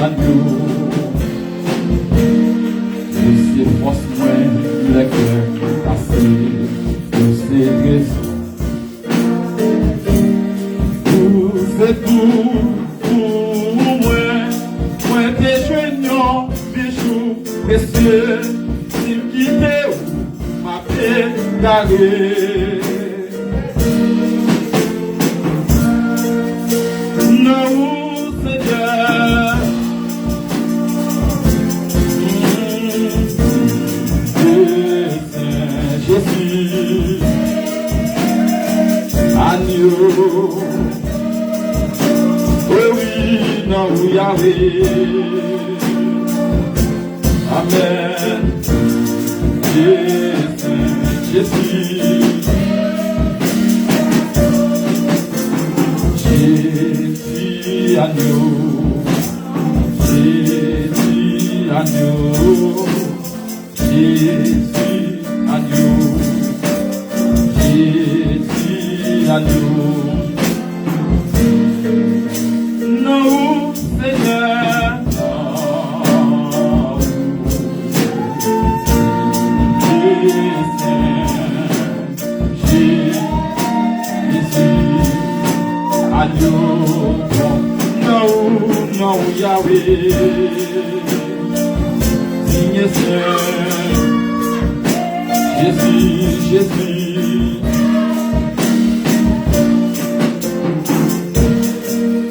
adieu. C'est force moins les cœurs cassés, c'est trésor. C'est tout pour moi t'es joignant, bijou précieux, si me quitter ou ma paix carrée. Non, Seigneur. Jésus, agneau, oh oui, non, oui, Yahweh, amen, Jésus, Jésus, agneau, Jésus, agneau, Jésus, agneau, Jésus, agneau. Non, Seigneur, non. Jésus, agneau. Non, non, Yahweh, signe Saint. Jésus, Jésus,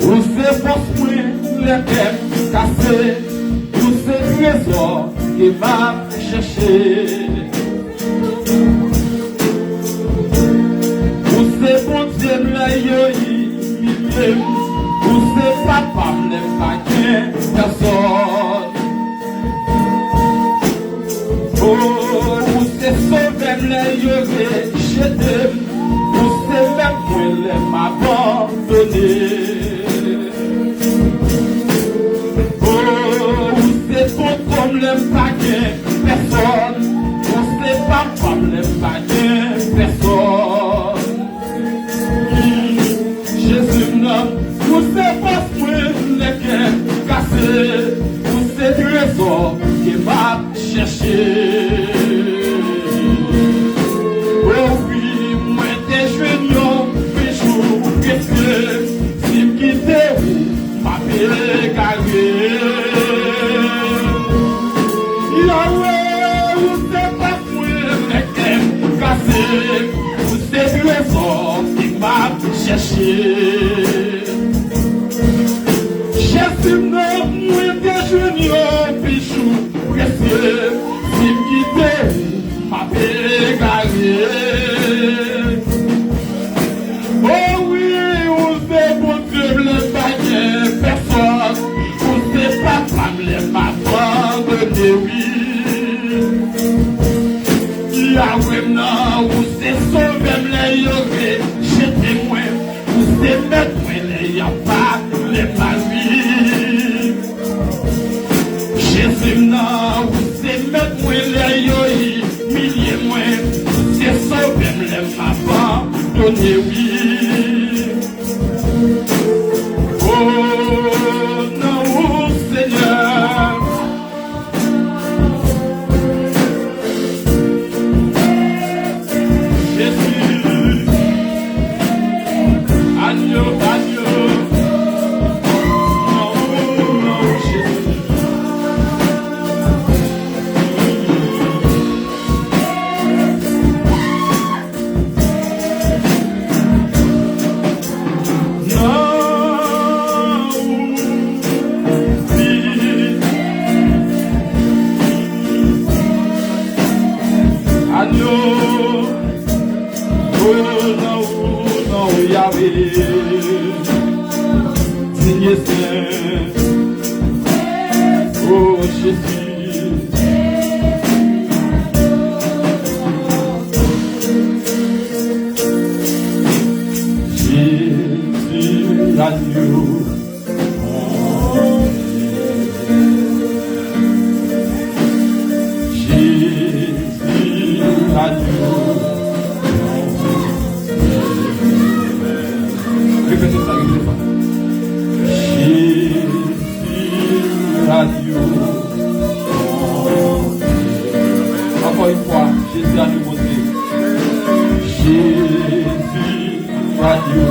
où c'est force les cœurs cassés, où c'est trésor qui va chercher, où c'est bon Dieu la yoyi, où c'est papa le paquet personne. Oh, où c'est sauver les yeux jetés, où c'est même pour les m'abandonner. Oh, où c'est bon comme les paquets personne, où c'est pas comme les paquets personne. Jésus non, où c'est pas pour les cœurs cassés, où c'est du trésor qui va chercher. Oh oui, moi t'es joignant, bijou précieux, si me quitter ou ma paix carrée. Yahweh, où c'est pas pour les cœurs cassés, où c'est du trésor qui m'a cherché. Jésus non, moi t'es joignant, bijou précieux, si me quitter ma paix carrée. Oh oui, on sait bon Dieu le paquet personne, Et oui. Oh non, Seigneur. Jésus. Agneau, agneau. Non, non, Jésus. Oh Jésus, Jésus, l'agneau. Jésus, l'agneau. Répétez ça, répétez ça. Radio. Encore une fois, Jésus a nous montré. Jésus, radio.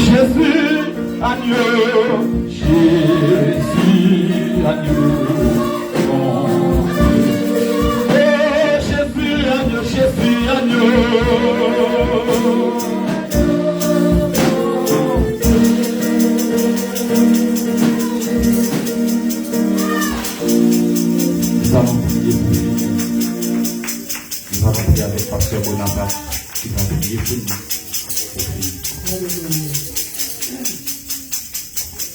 Jésus, agneau. Jésus, agneau. Jésus, agneau, Jésus, agneau. Nous allons prier pour lui. Nous allons prier avec Pasteur Bonaparte qui va prier pour nous.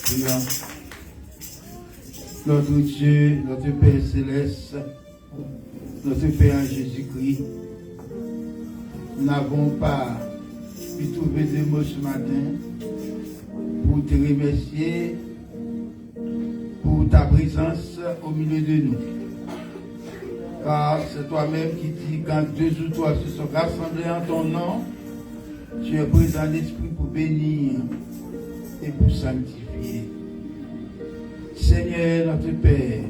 Prions. Notre Dieu, notre Père Céleste, notre Père Jésus-Christ, nous n'avons pas pu trouver de mots ce matin pour te remercier pour ta présence au milieu de nous. Car c'est toi-même qui dis quand 2 ou 3 se sont rassemblés en ton nom, tu es présent l'Esprit pour bénir et pour sanctifier. Seigneur notre Père,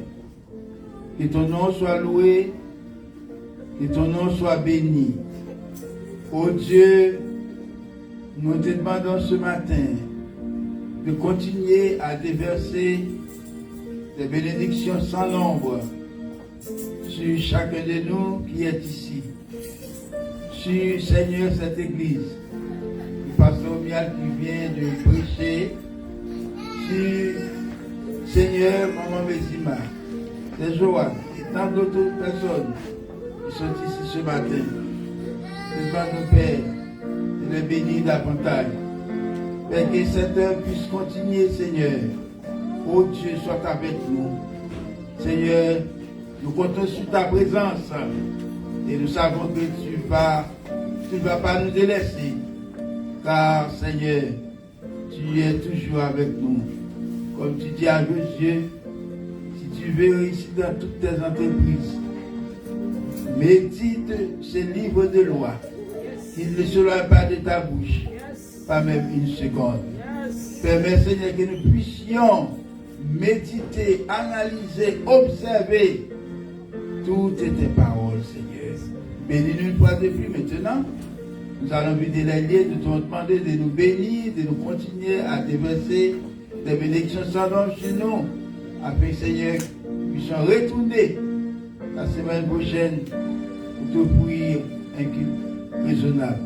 que ton nom soit loué, que ton nom soit béni. Ô Dieu, nous te demandons ce matin de continuer à déverser des bénédictions sans nombre sur chacun de nous qui est ici, sur Seigneur cette église, le pasteur Mial qui vient de prêcher, sur Seigneur Maman Bézima, c'est Joanne et tant d'autres personnes qui sont ici ce matin. Je demande au Père de les bénir davantage. Père, que cette heure puisse continuer, Seigneur. Oh Dieu, sois avec nous. Seigneur, nous comptons sur ta présence et nous savons que tu ne vas pas nous délaisser. Car, Seigneur, tu es toujours avec nous. Comme tu dis à Josué, si tu veux réussir dans toutes tes entreprises, médite ce livre de loi. Il ne sera pas de ta bouche, pas même une seconde. Permets, Seigneur, que nous puissions méditer, analyser, observer toutes tes paroles, Seigneur. Bénis-nous une fois de plus maintenant. Nous allons vider les liens, nous te demander de nous bénir, de nous continuer à déverser des bénédictions sans nom chez nous, afin, Seigneur, que nous puissions retourner la semaine prochaine pour t'offrir un culte raisonnable.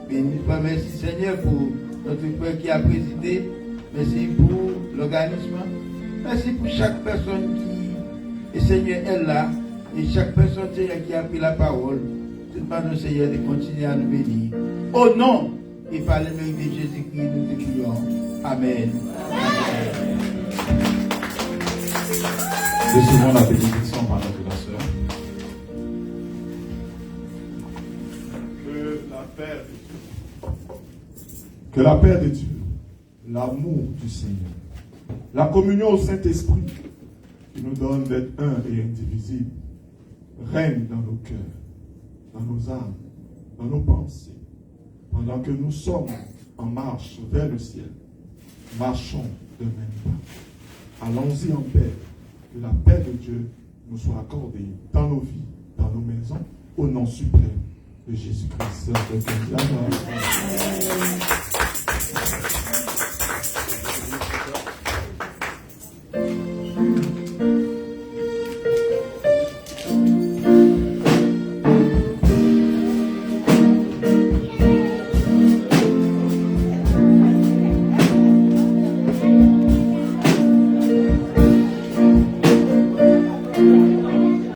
Bénis-nous, merci, Seigneur, pour notre frère qui a présidé. Merci pour l'organisme. Merci pour chaque personne qui, Seigneur, est là. Et chaque personne, Seigneur, qui a pris la parole. Je demande au Seigneur de continuer à nous bénir. Au nom et par le mérite de Jésus-Christ, nous te prions. Amen. Recevons la bénédiction par notre sœur. Que la paix de Dieu, l'amour du Seigneur, la communion au Saint-Esprit qui nous donne d'être un et indivisible, règne dans nos cœurs dans nos âmes, dans nos pensées, pendant que nous sommes en marche vers le ciel. Marchons de même pas. Allons-y en paix. Que la paix de Dieu nous soit accordée dans nos vies, dans nos maisons, au nom suprême de Jésus-Christ.